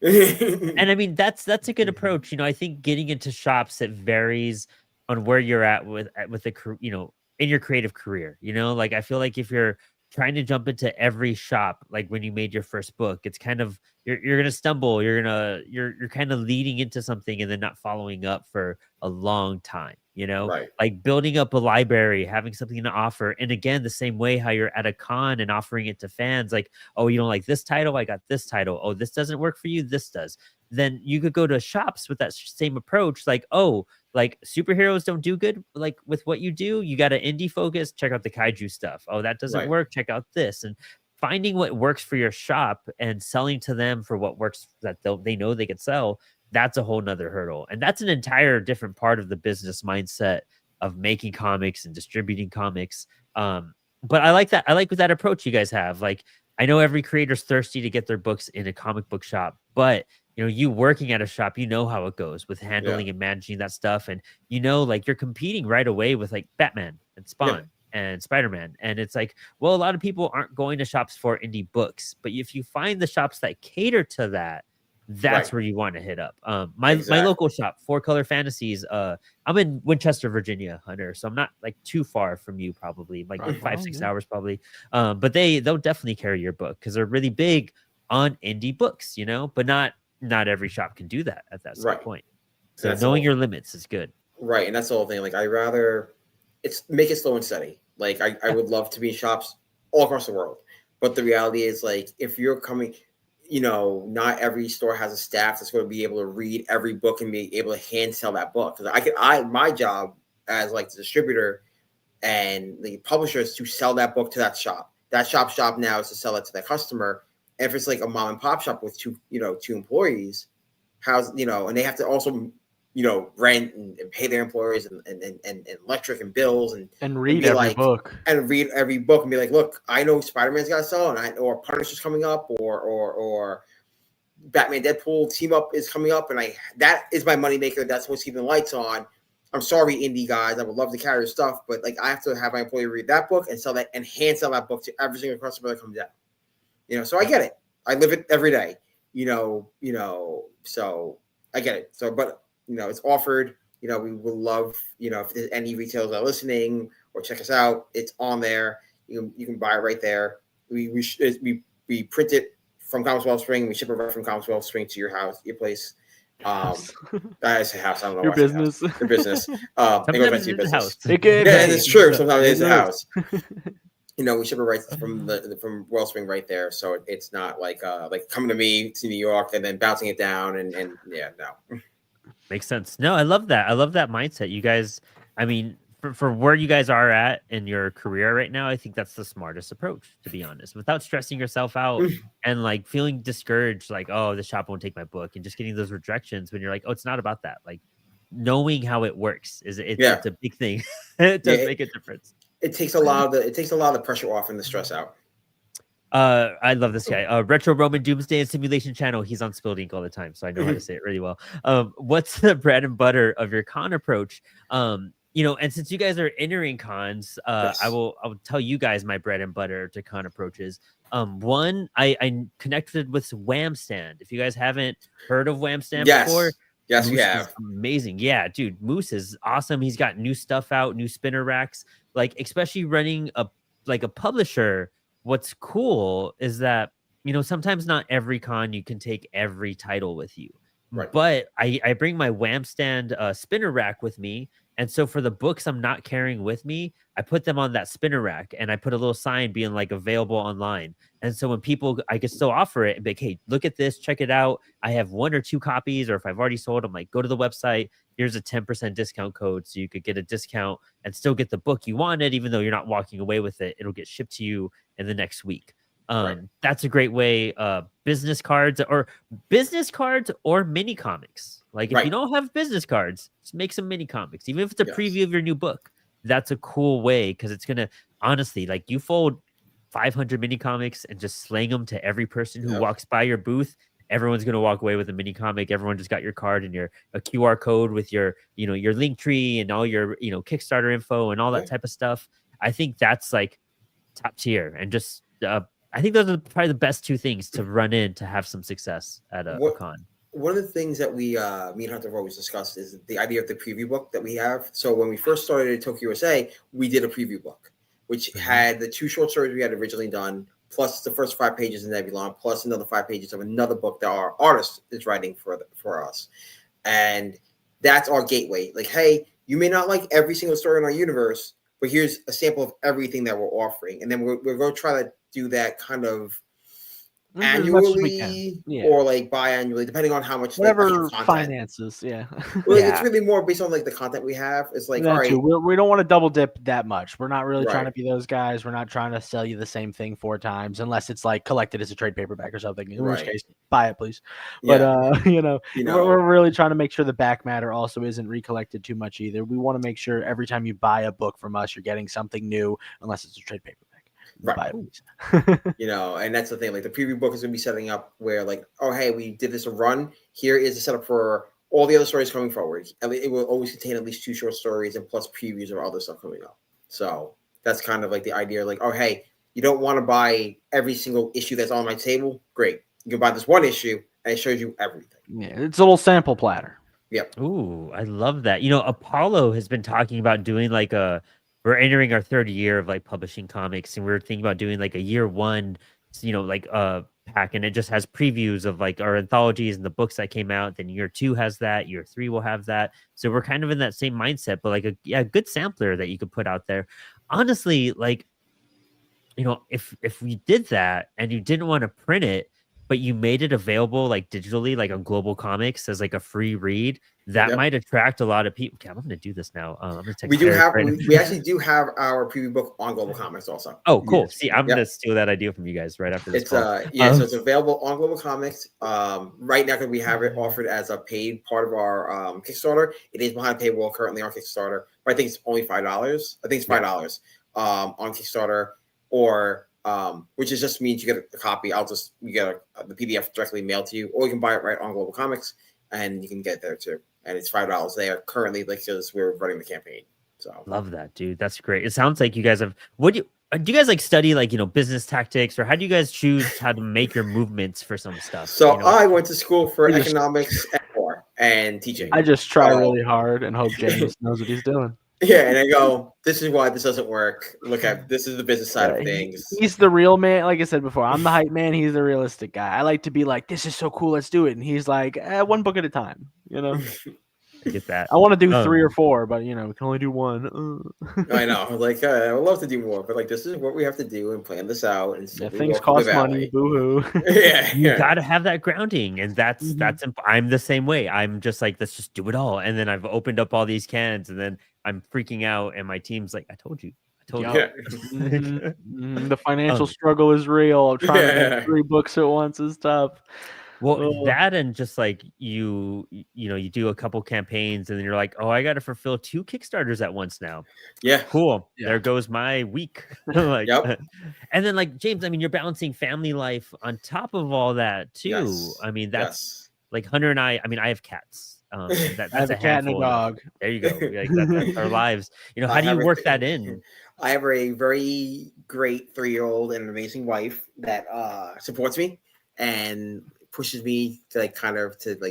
And I mean, that's a good approach. I think getting into shops, it varies on where you're at with the in your creative career. Like, I feel like if you're trying to jump into every shop, like when you made your first book, it's kind of you're gonna stumble. You're kind of leading into something and then not following up for a long time. Right. like building up a library, having something to offer. And again, the same way how you're at a con and offering it to fans, like, oh, you don't like this title? I got this title. Oh, this doesn't work for you? This does. Then you could go to shops with that same approach. Like, oh, like superheroes don't do good like with what you do. You got an indie focus, check out the kaiju stuff. Oh, that doesn't Right. work. Check out this. And finding what works for your shop and selling to them for what works that they know they could sell, that's a whole nother hurdle. And that's an entire different part of the business mindset of making comics and distributing comics. But I like that. I like that approach you guys have. Like, I know every creator's thirsty to get their books in a comic book shop, but you working at a shop, you know how it goes with handling and managing that stuff. And like you're competing right away with like Batman and Spawn and Spider-Man. And it's like, well, a lot of people aren't going to shops for indie books, but if you find the shops that cater to that, that's where you want to hit up. My local shop, Four Color Fantasies. I'm in Winchester, Virginia, Hunter, so I'm not like too far from you, probably like 5-6 hours, probably. But they'll definitely carry your book because they're really big on indie books, but not every shop can do that at that same point. So knowing your limits is good. Right, and that's the whole thing. Like, I rather make it slow and steady. Like, I would love to be in shops all across the world, but the reality is, like, if you're coming. Not every store has a staff that's going to be able to read every book and be able to hand sell that book. Because my job as like the distributor and the publisher is to sell that book to that shop. That shop now is to sell it to the customer. And if it's like a mom and pop shop with two employees, and they have to also rent and pay their employees and electric and bills and read every book and be like, look, I know Spider-Man's got to sell, or Punisher's coming up, or Batman Deadpool team up is coming up, and that is my moneymaker. That's what's keeping the lights on. I'm sorry, indie guys, I would love to carry your stuff, but like I have to have my employee read that book and sell that and hand sell that book to every single customer that comes down. So I get it. I live it every day. So I get it. So, but it's offered. We would love, if there's any retailers that are listening or check us out, it's on there. You can buy it right there. We print it from Comics Wellspring. We ship it right from Comics Wellspring to your house, your place. I say house. I don't know. Your business. Your business. Sometimes it goes back to it's your the business. house. It's true. Sometimes it's the house. We ship it right from Wellspring right there, so it's not like coming to me to New York and then bouncing it down and no. Makes sense. No, I love that. I love that mindset. You guys, I mean, for where you guys are at in your career right now, I think that's the smartest approach, to be honest, without stressing yourself out and like feeling discouraged, like, oh, the shop won't take my book, and just getting those rejections when you're like, oh, it's not about that. Like, knowing how it works it's a big thing. It does make a difference. It takes a lot of the pressure off and the stress out. I love this guy. Retro Roman Doomsday and Simulation Channel. He's on Spilled Ink all the time, so I know how to say it really well. What's the bread and butter of your con approach? And since you guys are entering cons, I will tell you guys my bread and butter to con approaches. One, I connected with Wham Stand. If you guys haven't heard of Wham Stand before, yes, Moose we have. Amazing, yeah, dude. Moose is awesome. He's got new stuff out, new spinner racks. Like, especially running a publisher. What's cool is that, sometimes not every con you can take every title with you. Right. But I bring my Wham Stand spinner rack with me. And so for the books I'm not carrying with me, I put them on that spinner rack and I put a little sign being like available online. And so when people, I can still offer it and be like, hey, look at this, check it out. I have 1 or 2 copies, or if I've already sold them, like, go to the website. Here's a 10% discount code. So you could get a discount and still get the book you wanted, even though you're not walking away with it. It'll get shipped to you in the next week. That's a great way. Business cards or mini comics. Like, if you don't have business cards, just make some mini comics, even if it's a preview of your new book. That's a cool way, because it's gonna, honestly, like, you fold 500 mini comics and just slang them to every person who walks by your booth. Everyone's gonna walk away with a mini comic. Everyone just got your card and a QR code with your your link tree and all your Kickstarter info and all that type of stuff. I think that's like top tier, and just I think those are probably the best 2 things to run in to have some success at a con. One of the things that me and Hunter have always discussed is the idea of the preview book that we have. So when we first started at Tokyo USA, we did a preview book, which had the 2 short stories we had originally done, plus the first 5 pages of Nebulon, plus another 5 pages of another book that our artist is writing for us. And that's our gateway. Like, hey, you may not like every single story in our universe, but here's a sample of everything that we're offering. And then we're going to try to do that kind of As much as we can. annually Yeah. or like biannually, depending on how much like, Whatever extra content. finances, yeah. Well, Yeah. it's really more based on like the content we have. It's like, That all right, too. We don't want to double dip that much. We're not really trying to Right. be those guys. We're not trying to sell you the same thing 4 times, unless it's like collected as a trade paperback or something. In which Right. case, buy it, please. But yeah, we're really trying to make sure the back matter also isn't recollected too much either. We want to make sure every time you buy a book from us, you're getting something new, unless it's a trade paperback. Right. Buy it, please. And that's the thing. Like the preview book is going to be setting up where, like, oh, hey, we did this a run. Here is the setup for all the other stories coming forward. I mean, it will always contain at least 2 short stories and plus previews of other stuff coming up. So that's kind of like the idea. Like, oh, hey, you don't want to buy every single issue that's on my table? Great. You can buy this one issue and it shows you everything. Yeah, it's a little sample platter. Yep. Ooh, I love that. Apollo has been talking about doing like we're entering our 3rd year of like publishing comics, and we're thinking about doing like a year 1, like pack, and it just has previews of like our anthologies and the books that came out. Then year 2 has that, year 3 will have that. So we're kind of in that same mindset, but like a good sampler that you could put out there. Honestly, like, if we did that and you didn't want to print it, but you made it available like digitally, like on Global Comics as like a free read, that might attract a lot of people. Okay, I'm going to do this now. I'm going to text. We actually do have our preview book on Global Comics also. Oh, cool. See, I'm going to steal that idea from you guys right after this. It's so it's available on Global Comics. Right now, because we have it offered as a paid part of our Kickstarter. It is behind a paywall currently on Kickstarter, but I think it's only $5. I think it's $5 on Kickstarter, or which is just means you get a copy. You get the PDF directly mailed to you, or you can buy it right on Global Comics, and you can get it there too. And it's $5 there currently, like, because we're running the campaign. So love that, dude. That's great. It sounds like you guys have. Do you guys like study like business tactics, or how do you guys choose how to make your movements for some stuff? So I went to school for economics and teaching. I just try really hard and hope James knows what he's doing. Yeah, and I go, this is why this doesn't work. Look at this is the business side of things. He's the real man. Like I said before, I'm the hype man. He's the realistic guy. I like to be like, this is so cool, let's do it. And he's like, 1 book at a time. I get that. I want to do 3 or 4, but we can only do 1. I know. Like I would love to do more, but like this is what we have to do and plan this out. And things cost money. Boo hoo. You got to have that grounding, and that's. I'm the same way. I'm just like, let's just do it all, and then I've opened up all these cans, and then I'm freaking out, and my team's like, I told you. The financial struggle is real. Trying to make 3 books at once is tough. Well, that and just like you do a couple campaigns and then you're like, oh, I got to fulfill 2 Kickstarters at once now. Yeah, cool. Yeah. There goes my week. And then like James, I mean, you're balancing family life on top of all that too. Yes. I mean, that's like Hunter and I mean, I have cats. That's I have a cat and a dog. There you go. Like that's our lives. How do you work that in? I have a very great 3-year-old and an amazing wife that supports me and pushes me to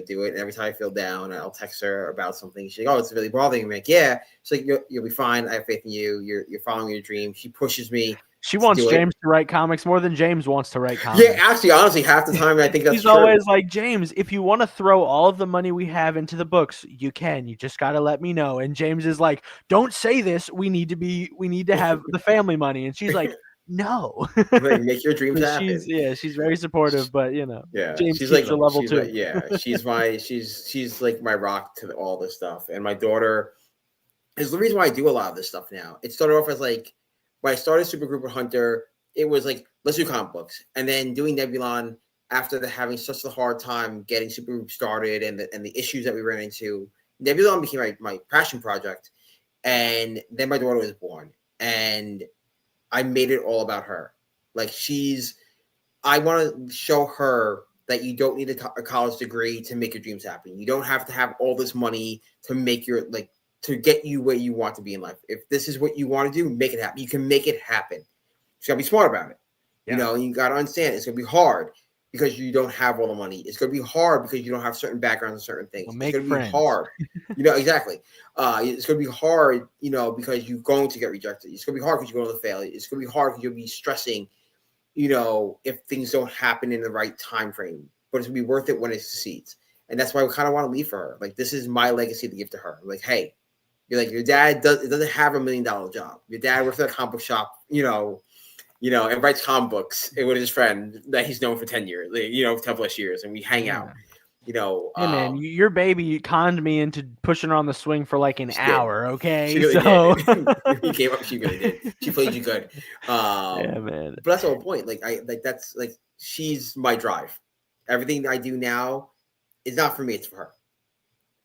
do it. And every time I feel down, I'll text her about something. She's like, "Oh, it's really bothering me." I'm like, yeah. She's like, "You'll be fine. I have faith in you. You're following your dream." She pushes me. She wants James to write comics more than James wants to write comics. Yeah, actually, honestly, half the time I think that's She's always like, James, if you want to throw all of the money we have into the books, you can. You just got to let me know. And James is like, don't say this. We need to have the family money. And she's like, no. Like, make your dreams happen. She's very supportive, but James she's like a level 2. She's like my rock to all this stuff. And my daughter is the reason why I do a lot of this stuff now. It started off as like, when I started Supergroup with Hunter, it was like, let's do comic books. And then doing Nebulon, after having such a hard time getting Supergroup started and the issues that we ran into, Nebulon became my passion project. And then my daughter was born. And I made it all about her. Like I want to show her that you don't need a college degree to make your dreams happen. You don't have to have all this money to make to get you where you want to be in life. If this is what you want to do, make it happen. You can make it happen. You got to be smart about it. Yeah. You got to understand it's going to be hard because you don't have all the money. It's going to be hard because you don't have certain backgrounds and certain things. It's going to be hard. Exactly. It's going to be hard, because you're going to get rejected. It's going to be hard because you're going to fail. It's going to be hard because you'll be stressing, if things don't happen in the right time frame. But it's going to be worth it when it succeeds. And that's why we kind of want to leave for her. Like, this is my legacy to give to her. Like, hey, You're like, your dad doesn't have $1 million job. Your dad works at a comic book shop, and writes comic books with his friend that he's known for 10 years, 10 plus years, and we hang out. Hey man, your baby conned me into pushing her on the swing for like an hour. Okay, she really so did. You came up. She really did. She played you good. Yeah, man. But that's the whole point. That's she's my drive. Everything I do now is not for me; it's for her.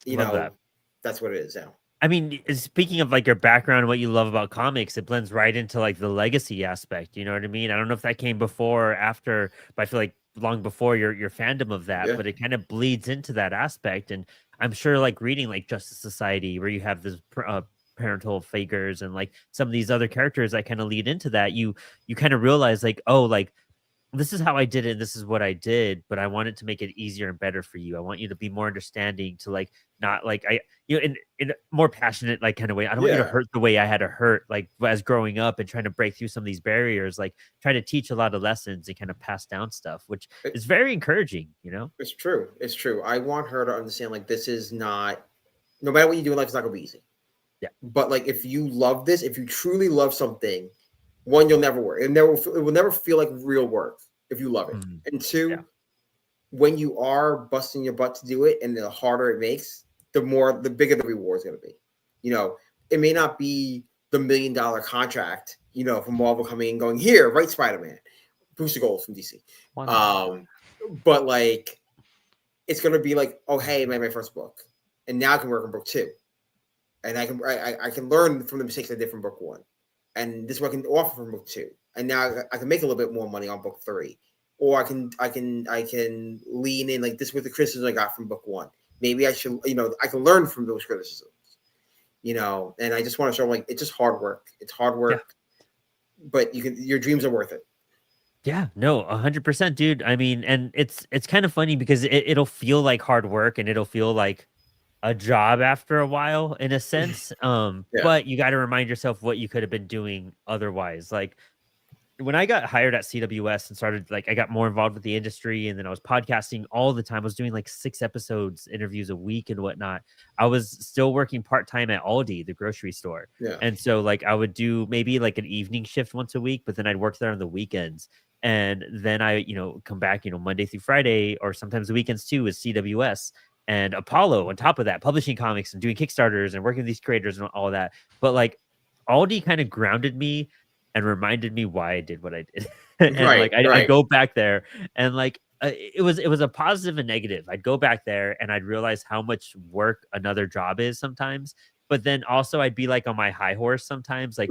Love that. That's what it is now. I mean, speaking of like your background and what you love about comics, it blends right into like the legacy aspect. You know what I mean? I don't know if that came before or after, but I feel like long before your fandom of that, but it kind of bleeds into that aspect. And I'm sure like reading like Justice Society, where you have this parental figures and like some of these other characters that kind of lead into that, you kind of realize like, oh, like this is how I did it. And this is what I did, but I wanted to make it easier and better for you. I want you to be more understanding, to like, not like in a more passionate, like kind of way. I don't want you to hurt the way I had to hurt, like as growing up and trying to break through some of these barriers, like try to teach a lot of lessons and kind of pass down stuff, which is very encouraging, It's true. It's true. I want her to understand, like, this is not, no matter what you do in life, it's not gonna be easy. Yeah. But like, if you love this, if you truly love something, one, you'll never work. It will never feel like real work if you love it. Mm-hmm. And two, when you are busting your butt to do it, and the harder it makes, the bigger the reward is going to be. It may not be the $1 million contract, from Marvel coming in going, here, write Spider-Man, Booster Gold from DC. But like, it's going to be like, oh, hey, I made my first book, and now I can work on book 2, and I can learn from the mistakes I did from book 1. And this is what I can offer from book 2. And now I can make a little bit more money on book 3. Or I can lean in, like, this was the criticism I got from book 1. Maybe I should, I can learn from those criticisms. And I just want to show, like, it's just hard work. It's hard work. Yeah. But your dreams are worth it. Yeah, no, 100%, dude. I mean, and it's kind of funny because it'll feel like hard work, and it'll feel like a job after a while, in a sense. But you got to remind yourself what you could have been doing otherwise. Like when I got hired at CWS and started, like, I got more involved with the industry, and then I was podcasting all the time. I was doing like 6 episodes, interviews a week and whatnot. I was still working part-time at Aldi, the grocery store. Yeah. And so like I would do maybe like an evening shift once a week, but then I'd work there on the weekends. And then I, come back, Monday through Friday, or sometimes the weekends too, with CWS. And Apollo on top of that, publishing comics and doing Kickstarters and working with these creators and all that. But like Aldi kind of grounded me and reminded me why I did what I did. And I'd go back there, and like it was a positive and negative. I'd go back there and I'd realize how much work another job is sometimes. But then also I'd be like on my high horse sometimes. Like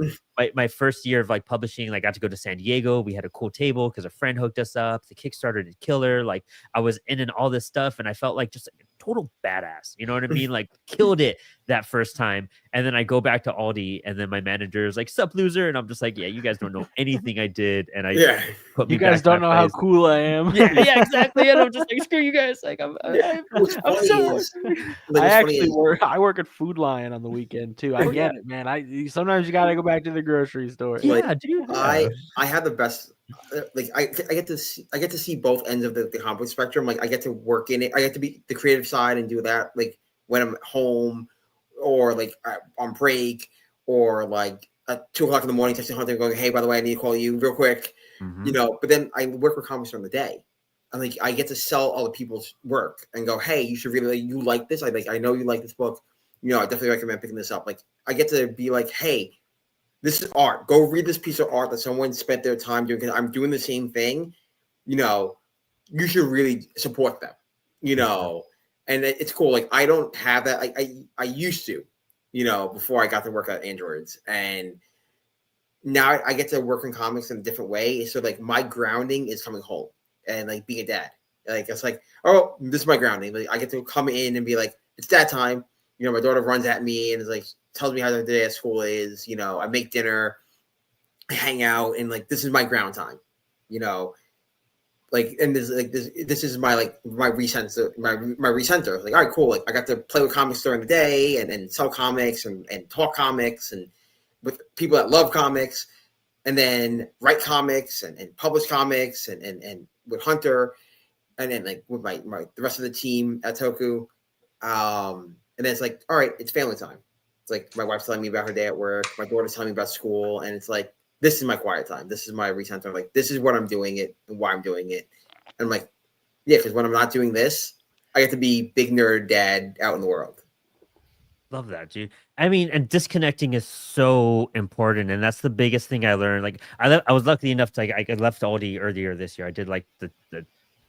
my first year of like publishing, like I got to go to San Diego. We had a cool table because a friend hooked us up. The Kickstarter did killer. Like I was in and all this stuff, and I felt like just like a total badass. You know what I mean? Like killed it that first time. And then I go back to Aldi, and then my manager is like, "Sup, loser?" And I'm just like, "Yeah, you guys don't know anything I did." And put me. You guys don't know how cool I am. Yeah, exactly. And I'm just like, screw you guys. Like I'm so. I work at Food Lion on the weekend too. I get it, man. Sometimes you gotta go back to the grocery store. Yeah, dude. I have the best. Like I get to see both ends of the comic book spectrum. Like I get to work in it. I get to be the creative side and do that. Like when I'm at home, or like on break, or like at 2:00 in the morning, texting Hunter going, "Hey, by the way, I need to call you real quick." Mm-hmm. But then I work with comics during the day. And like I get to sell other people's work and go, "Hey, you should really, you like this? I know you like this book. I definitely recommend picking this up." Like I get to be like, "Hey, this is art. Go read this piece of art that someone spent their time doing. Because I'm doing the same thing. You should really support them. And it's cool. Like I don't have that. I used to, before I got to work at Androids, and now I get to work in comics in a different way. So like my grounding is coming home and like being a dad. Like it's like, oh, this is my grounding. Like I get to come in and be like, it's dad time. My daughter runs at me and is like, tells me how the day at school is. I make dinner, I hang out, and like this is my ground time. Like, and this is my recenter, my recenter. Like, all right, cool. Like I got to play with comics during the day and sell comics and talk comics and with people that love comics, and then write comics and publish comics and with Hunter, and then like with my the rest of the team at Toku. And then it's like, all right, it's family time. It's like my wife's telling me about her day at work, my daughter's telling me about school, and it's like this is my quiet time. This is my recenter. Like this is what I'm doing it and why I'm doing it. And I'm like, yeah, because when I'm not doing this, I get to be big nerd dad out in the world. Love that, dude. I mean, and disconnecting is so important, and that's the biggest thing I learned. Like, I was lucky enough to I left Aldi earlier this year. I did like the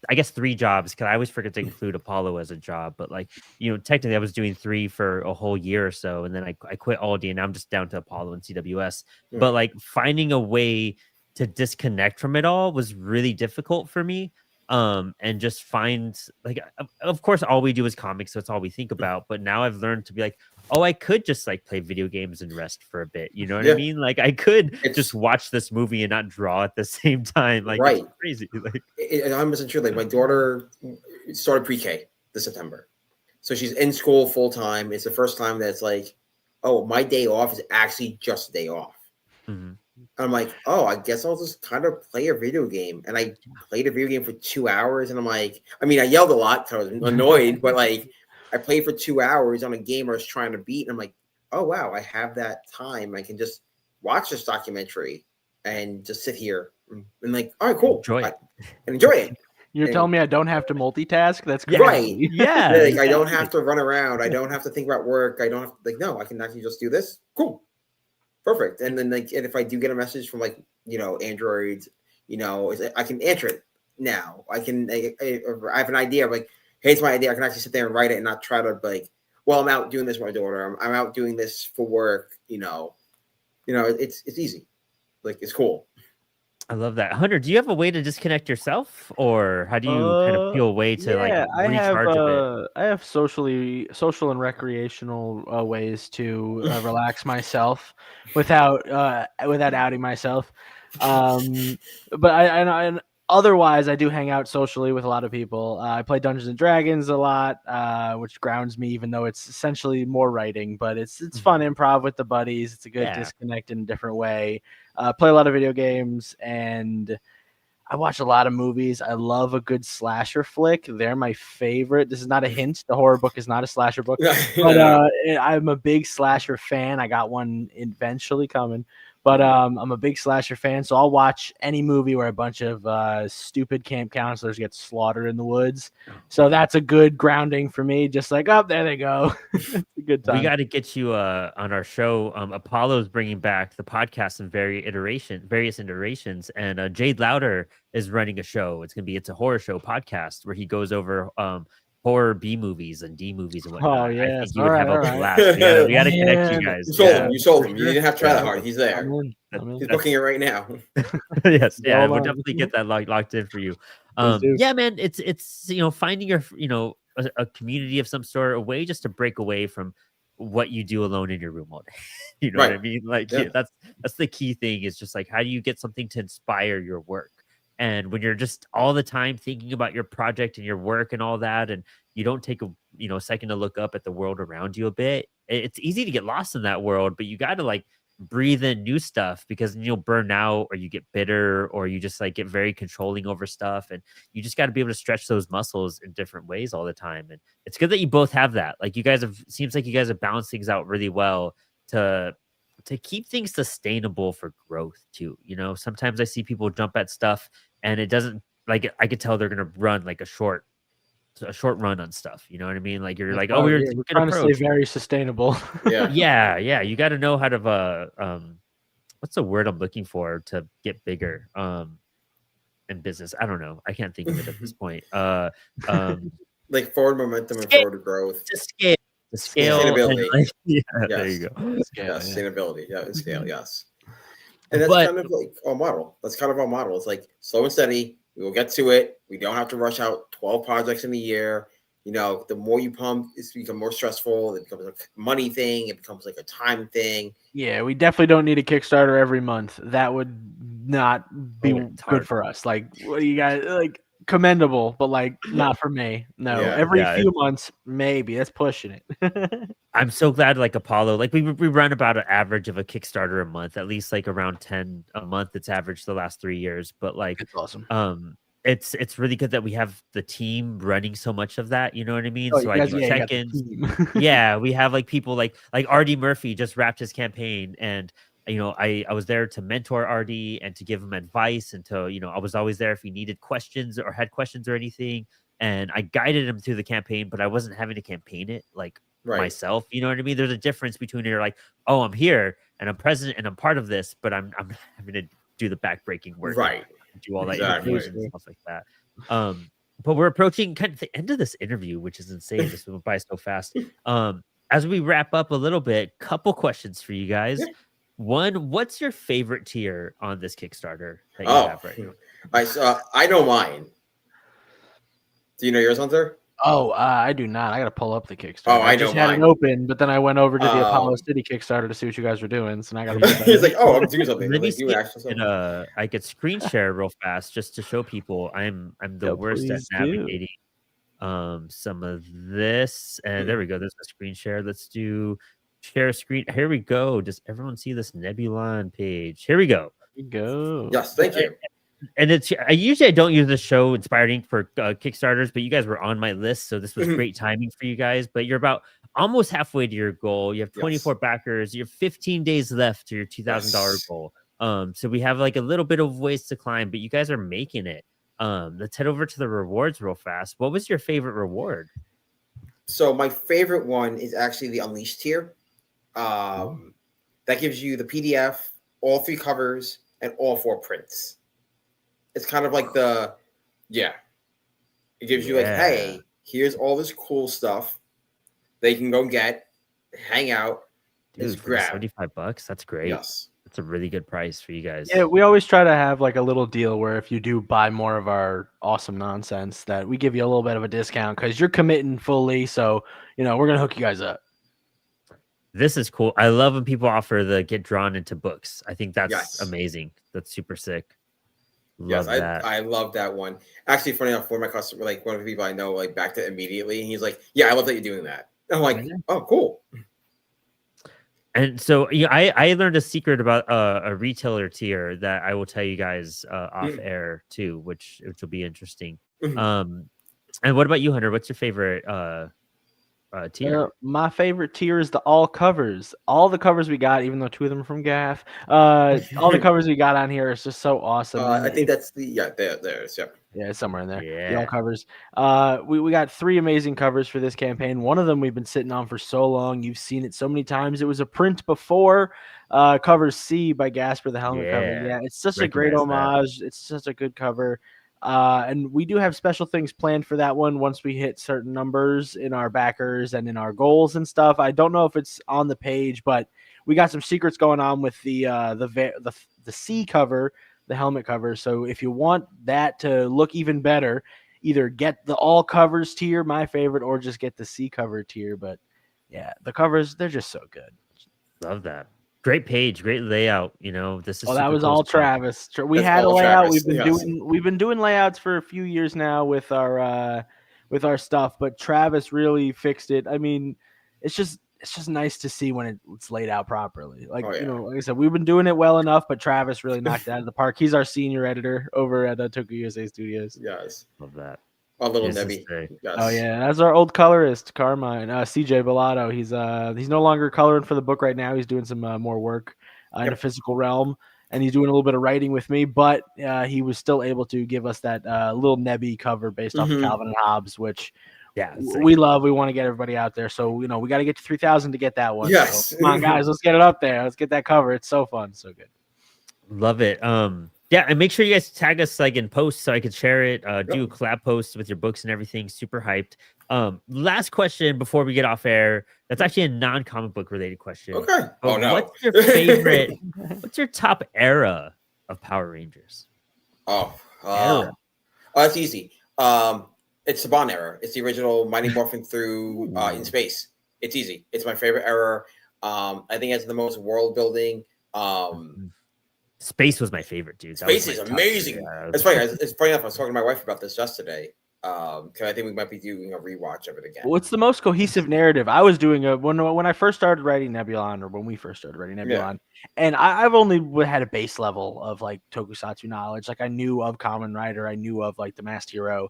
I guess 3 jobs because I always forget to include Apollo as a job. But like, technically I was doing 3 for a whole year or so, and then I quit Aldi, and I'm just down to Apollo and CWS. But like finding a way to disconnect from it all was really difficult for me. And just find like, of course, all we do is comics, so it's all we think about. But now I've learned to be like, oh, I could just like play video games and rest for a bit. You know what I mean? Like I could just watch this movie and not draw at the same time. Like it's crazy. Like I'm true. Like my daughter started pre-K this September, so she's in school full time. It's the first time that it's like, oh, my day off is actually just a day off. I'm like, oh, I guess I'll just kind of play a video game. And I played a video game for 2 hours, and I'm like, I mean, I yelled a lot because I was annoyed, but like, I played for 2 hours on a game I was trying to beat, and I'm like, oh wow, I have that time. I can just watch this documentary and just sit here and like, all right, cool, enjoy it. Enjoy it. You're telling me I don't have to multitask? That's great. Right. Yeah. Like, I don't have to run around. I don't have to think about work. I don't have to, no, I can actually just do this. Cool. Perfect. And then like, and if I do get a message from like, Android, I can answer it now. I have an idea. I'm like, hey, it's my idea. I can actually sit there and write it and not try to like, well, I'm out doing this with my daughter. I'm out doing this for work. It's easy. Like, it's cool. I love that. Hunter, do you have a way to disconnect yourself, or how do you kind of feel a way to recharge a bit? I have social and recreational ways to relax myself without outing myself. But I otherwise, I do hang out socially with a lot of people. I play Dungeons and Dragons a lot, which grounds me, even though it's essentially more writing. But it's fun improv with the buddies. It's a good disconnect in a different way. Play a lot of video games, and I watch a lot of movies. I love a good slasher flick. They're my favorite. This is not a hint. The horror book is not a slasher book. But I'm a big slasher fan. I got one eventually coming. But I'm a big slasher fan, so I'll watch any movie where a bunch of stupid camp counselors get slaughtered in the woods. So that's a good grounding for me. Just like, oh, there they go. It's a good time. We got to get you on our show. Apollo's bringing back the podcast in various iterations, and Jade Louder is running a show. It's a horror show podcast where he goes over horror B movies and D movies and whatnot. Oh yeah, I think you would have a blast. We gotta connect you guys. You sold him. You didn't have to try that hard. He's there. He's booking it right now. Yes, yeah, we'll definitely get that locked in for you. Yeah, man, it's finding your a community of some sort, a way just to break away from what you do alone in your room all day. You know what I mean? Like that's the key thing, is just like, how do you get something to inspire your work? And when you're just all the time thinking about your project and your work and all that, and you don't take a second to look up at the world around you a bit, it's easy to get lost in that world. But you got to like breathe in new stuff, because you'll burn out, or you get bitter, or you just like get very controlling over stuff. And you just got to be able to stretch those muscles in different ways all the time. And it's good that you both have that. Like, seems like you guys have balanced things out really well to keep things sustainable for growth too. Sometimes I see people jump at stuff and it doesn't, like, I could tell they're gonna run like a short run on stuff. You know what I mean? Like, you're like, oh, we're trying to stay very sustainable. Yeah. You got to know how to what's the word I'm looking for to get bigger in business? I don't know. I can't think of it at this point. Like forward momentum and forward growth. To scale. Sustainability. There you go. Sustainability. Yeah, and scale. Yes. And that's kind of like our model. That's kind of our model. It's like slow and steady. We will get to it. We don't have to rush out 12 projects in a year. The more you pump, it's become more stressful. It becomes a money thing. It becomes like a time thing. Yeah, we definitely don't need a Kickstarter every month. That would not be good for us. Like, what do you guys like? Commendable, but like not for me. No, every few months, maybe. That's pushing it. I'm so glad, like Apollo, like we run about an average of a Kickstarter a month, at least like around 10 a month. It's averaged the last 3 years, but like it's awesome. it's really good that we have the team running so much of that. You know what I mean? Oh, So you I guys, do yeah, you got the check-ins. team. Yeah, we have like people like RD Murphy just wrapped his campaign, and I was there to mentor RD and to give him advice, and to I was always there if he needed questions or had questions or anything, and I guided him through the campaign, but I wasn't having to campaign it like Right. myself. You know what I mean? There's a difference between you're like, oh, I'm here and I'm present and I'm part of this, but I'm having to do the backbreaking work, Right. and do all that Exactly. information and stuff like that. But we're approaching kind of the end of this interview, which is insane. This went by so fast. As we wrap up a little bit, couple questions for you guys. Yeah. One, what's your favorite tier on this Kickstarter that you Oh, have right now? I know mine. Do you know yours, Hunter? Oh, I do not. I got to pull up the Kickstarter. Oh, I just know had mine. it open, but then I went over to the Apollo Um, City Kickstarter to see what you guys were doing. So now I got to. He's like, oh, I'm doing something. Let I'm me like, see doing if actual stuff. I could screen share real fast just to show people I'm the Yeah, worst at please do. navigating some of this. And there we go. There's a screen share. Let's do share screen. Here we go. Does everyone see this Nebulon page? Here we go. Here we go. Yes, thank you. And I don't use the show Inspired Inc. for Kickstarters, but you guys were on my list, so this was great timing for you guys. But you're about almost halfway to your goal. You have 24 backers. You have 15 days left to your $2,000 goal. So we have like a little bit of ways to climb, but you guys are making it. Let's head over to the rewards real fast. What was your favorite reward? So my favorite one is actually the Unleashed tier. That gives you the PDF, all 3 covers, and all 4 prints. It's kind of like it gives you like, hey, here's all this cool stuff they can go get, hang out, Dude, grab. $75. That's great. Yes. That's a really good price for you guys. Yeah, we always try to have like a little deal where if you do buy more of our awesome nonsense, that we give you a little bit of a discount because you're committing fully. So, we're going to hook you guys up. This is cool. I love when people offer the get drawn into books. I think that's amazing. That's super sick. Love that. I love that one. Actually, funny enough, for my customer, like one of the people I know, like backed it immediately. And he's like, yeah, I love that you're doing that. And I'm like, oh, cool. And so I learned a secret about a retailer tier that I will tell you guys off air too, which will be interesting. And what about you, Hunter? What's your favorite tier? My favorite tier is the all covers. All the covers we got, even though 2 of them are from Gaff, all the covers we got on here is just so awesome. I think that's there's it's somewhere in there. Yeah. The all covers. We got 3 amazing covers for this campaign. One of them we've been sitting on for so long. You've seen it so many times. It was a print before. Cover C by Gasper the Helmet cover. Yeah, it's such a great homage. It's such a good cover. And we do have special things planned for that one once we hit certain numbers in our backers and in our goals and stuff. I don't know if it's on the page, but we got some secrets going on with the C cover, the helmet cover. So if you want that to look even better, either get the all covers tier, my favorite, or just get the C cover tier. But yeah, the covers, they're just so good. Love that. Great page, great layout. This is. Oh, that was all Travis. We had a layout. We've been doing layouts for a few years now with our stuff, but Travis really fixed it. I mean, it's just nice to see when it's laid out properly. Like like I said, we've been doing it well enough, but Travis really knocked it out of the park. He's our senior editor over at Tokyo USA Studios. Yes, love that. A little Nebby. Yes. Oh yeah, that's our old colorist, Carmine, CJ Bellato. He's no longer coloring for the book right now. He's doing some more work in a physical realm, and he's doing a little bit of writing with me. But he was still able to give us that little Nebby cover based off of Calvin and Hobbes, which we love. We want to get everybody out there. So we got to get to 3,000 to get that one. Yes, so, come on, guys, let's get it up there. Let's get that cover. It's so fun, so good. Love it. Yeah, and make sure you guys tag us like in posts so I could share it. Do a collab post with your books and everything. Super hyped. Last question before we get off air. That's actually a non-comic book related question. Okay. Oh no. What's your favorite? What's your top era of Power Rangers? It's easy. It's the Bond era. It's the original Mighty Morphin through in space. It's easy. It's my favorite era. I think it has the most world building. Space was my favorite, dude. Space is amazing. It's funny. It's funny enough. I was talking to my wife about this yesterday. Because I think we might be doing a rewatch of it again. What's the most cohesive narrative? I was doing when I first started writing Nebulon, or when we first started writing Nebulon, and I've only had a base level of like tokusatsu knowledge. Like I knew of Kamen Rider, I knew of like the Masked Hero,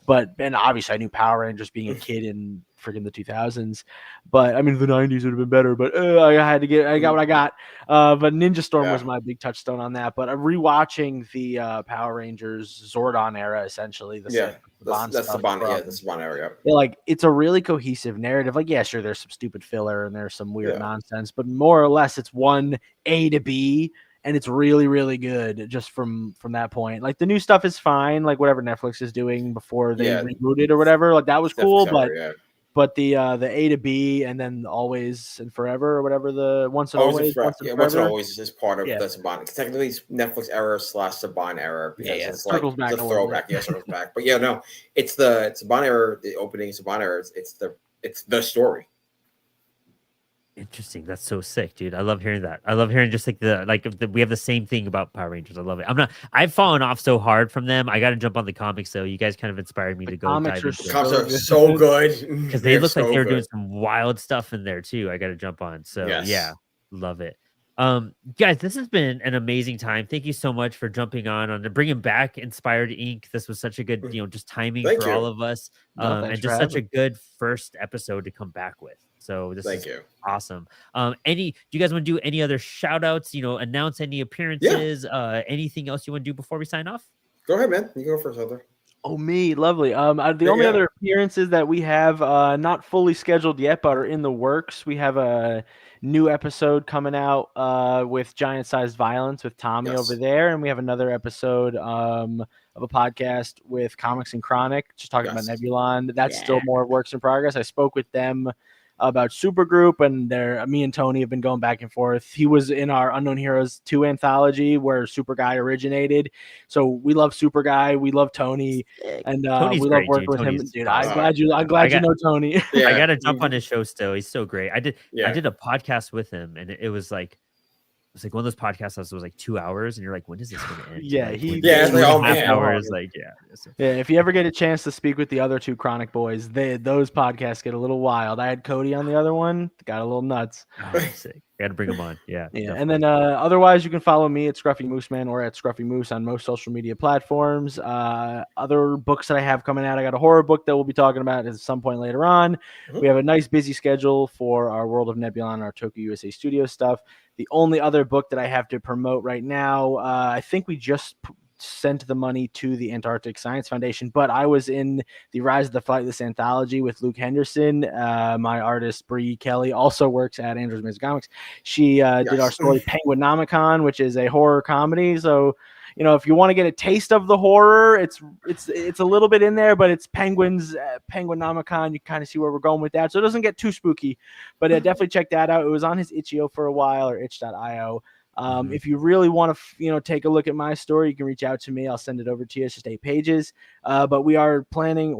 and obviously I knew Power Rangers being a kid in freaking the 2000s. But I mean the 90s would have been better. But I got what I got. But Ninja Storm was my big touchstone on that. But rewatching the Power Rangers Zordon era, essentially. That's the Saban, the Saban area. Like it's a really cohesive narrative. Like, yeah, sure, there's some stupid filler and there's some weird nonsense, but more or less it's one A to B, and it's really, really good just from that point. Like the new stuff is fine, like whatever Netflix is doing before they rebooted or whatever, like that was cool, but the A to B and then Always and Forever or whatever, the Once and Always, Once and Always is part of the Saban. Technically, it's Netflix era / Saban era because it's like the throwback. Circles back. But it's the Saban era. The opening Saban era. It's the story. Interesting. That's so sick, dude. I love hearing that. I love hearing just like we have the same thing about Power Rangers. I love it. I've fallen off so hard from them. I got to jump on the comics though. You guys kind of inspired me to go. Comics are so good because they look like they were doing some wild stuff in there too. I got to jump on. So yeah, love it. Guys, this has been an amazing time. Thank you so much for jumping on and bringing back Inspired Inc. This was such a good, just timing for all of us, and just such a good first episode to come back with. So this is awesome. Do you guys want to do any other shout outs, announce any appearances, anything else you want to do before we sign off? Go ahead, man. You go first, Heather. Oh, me. Lovely. The only other appearances that we have not fully scheduled yet, but are in the works. We have a new episode coming out with Giant Sized Violence with Tommy over there. And we have another episode of a podcast with Comics and Chronic, just talking about Nebulon. That's still more works in progress. I spoke with them about Supergroup, and me and Tony have been going back and forth. He was in our Unknown Heroes 2 anthology where Super Guy originated. So we love Super Guy, we love Tony, and we love working with him. Dude, I'm glad you know Tony. I gotta jump on his show still. He's so great. I did a podcast with him, and it was like one of those podcasts that was like 2 hours, and you're like, when is this going to end? It's like half hours. If you ever get a chance to speak with the other two Chronic boys, those podcasts get a little wild. I had Cody on the other one, got a little nuts. Sick. Got to bring them on. Yeah. And then otherwise, you can follow me at Scruffy Moose Man or at Scruffy Moose on most social media platforms. Other books that I have coming out, I got a horror book that we'll be talking about at some point later on. We have a nice busy schedule for our World of Nebulon, our Tokyo USA Studio stuff. The only other book that I have to promote right now, I think we just sent the money to the Antarctic Science Foundation, but I was in the Rise of the Flightless anthology with Luke Henderson. My artist, Bree Kelly, also works at Andrew's Music Comics. She did our story Penguinomicon, which is a horror comedy. So, if you want to get a taste of the horror, it's a little bit in there, but it's penguins, Penguinomicon. You kind of see where we're going with that. So it doesn't get too spooky, but definitely check that out. It was on his itch.io for a while, or itch.io. If you really want to, take a look at my story, you can reach out to me. I'll send it over to you. It's just 8 pages. But we are planning,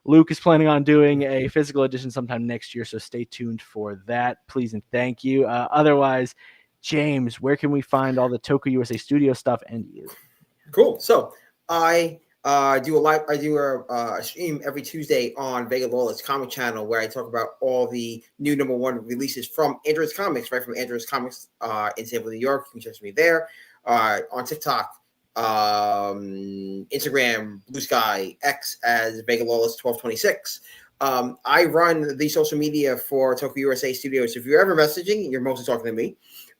Luke is planning on doing a physical edition sometime next year. So stay tuned for that. Please and thank you. Otherwise, James, where can we find all the Tokyo USA Studio stuff and you? Cool. So I do a stream every Tuesday on Vega Lawless Comic Channel where I talk about all the new #1 releases from Andrew's Comics, right from Andrew's Comics in St. New York. You can catch me there on TikTok, Instagram, Blue Sky, X as Vega Lawless 1226. I run the social media for Tokyo USA Studios. So if you're ever messaging, you're mostly talking to me.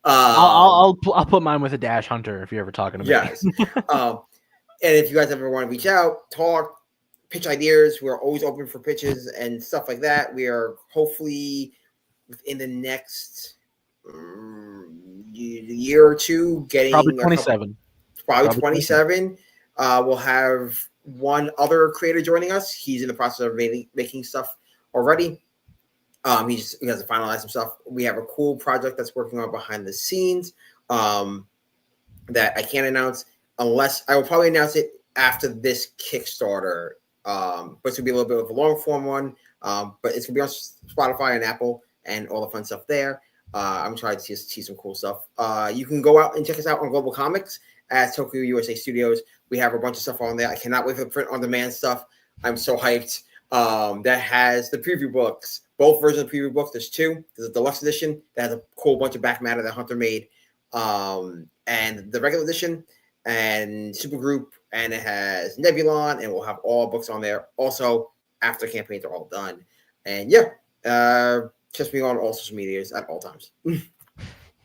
I'll put mine with a Dash Hunter if you're ever talking to me. Yes. And if you guys ever want to reach out, talk, pitch ideas, we're always open for pitches and stuff like that. We are hopefully within the next year or two getting probably 27. Probably 27. We'll have one other creator joining us. He's in the process of making stuff already. He has to finalize some stuff. We have a cool project that's working on behind the scenes that I can't announce unless I will probably announce it after this Kickstarter. But it's gonna be a little bit of a long form one. But it's gonna be on Spotify and Apple and all the fun stuff there. I'm trying to see some cool stuff. You can go out and check us out on Global Comics at Tokyo USA Studios. We have a bunch of stuff on there. I cannot wait for the print on demand stuff. I'm so hyped. That has the preview books, both versions of the preview books. There's two. There's a deluxe edition that has a cool bunch of back matter that Hunter made, and the regular edition and Supergroup, and it has Nebulon, and we'll have all books on there. Also, after campaigns are all done, and catch me on all social medias at all times.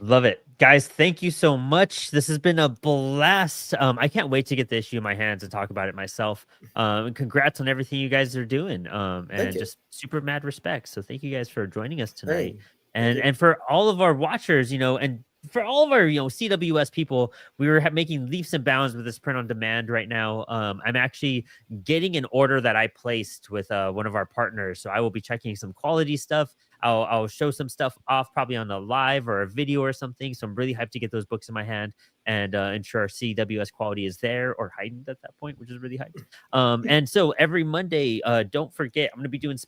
Love it. Guys, thank you so much. This has been a blast. I can't wait to get the issue in my hands and talk about it myself. And congrats on everything you guys are doing. And just super mad respect. So thank you guys for joining us tonight. Hey, and for all of our watchers, and for all of our, CWS people, we were making leaps and bounds with this print on demand right now. I'm actually getting an order that I placed with one of our partners. So I will be checking some quality stuff. I'll show some stuff off probably on a live or a video or something. So I'm really hyped to get those books in my hand and ensure our CWS quality is there or heightened at that point, which is really hyped. And so every Monday, don't forget, I'm going to be doing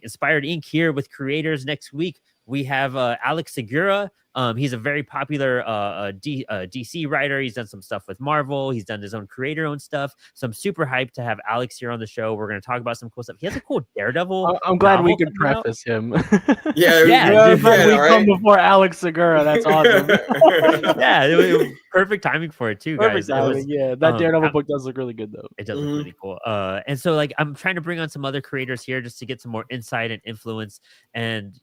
Inspired Ink here with creators next week. We have Alex Segura. He's a very popular DC writer. He's done some stuff with Marvel. He's done his own creator-owned stuff. So I'm super hyped to have Alex here on the show. We're going to talk about some cool stuff. He has a cool Daredevil. I'm glad we could preface him. Yeah, come before Alex Segura. That's awesome. Yeah, it was perfect timing for it too, guys. That Daredevil book does look really good though. It does look really cool. And so I'm trying to bring on some other creators here just to get some more insight and influence. And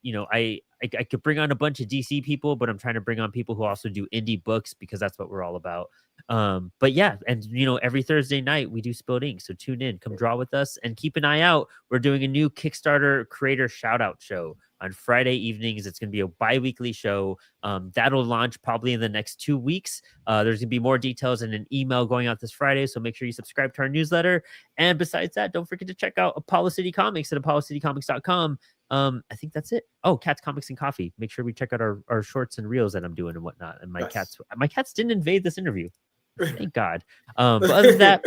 I could bring on a bunch of DC people, but I'm trying to bring on people who also do indie books because that's what we're all about. But yeah, and every Thursday night we do Spilled Ink. So tune in, come draw with us, and keep an eye out. We're doing a new Kickstarter creator shout out show on Friday evenings. It's going to be a bi-weekly show. That'll launch probably in the next 2 weeks. There's going to be more details in an email going out this Friday. So make sure you subscribe to our newsletter. And besides that, don't forget to check out Apollo City Comics at apollocitycomics.com. I think that's it. Oh, Cats, Comics, and Coffee. Make sure we check out our shorts and reels that I'm doing and whatnot. And my cats didn't invade this interview. Thank God. But other than that,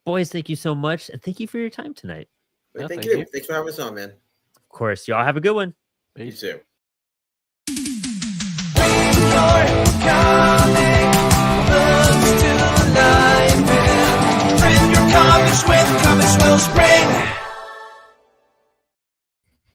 boys, thank you so much. And thank you for your time tonight. Thank you. Thanks for having us on, man. Of course. Y'all have a good one. You too. Print your comics with Comics Will Spring.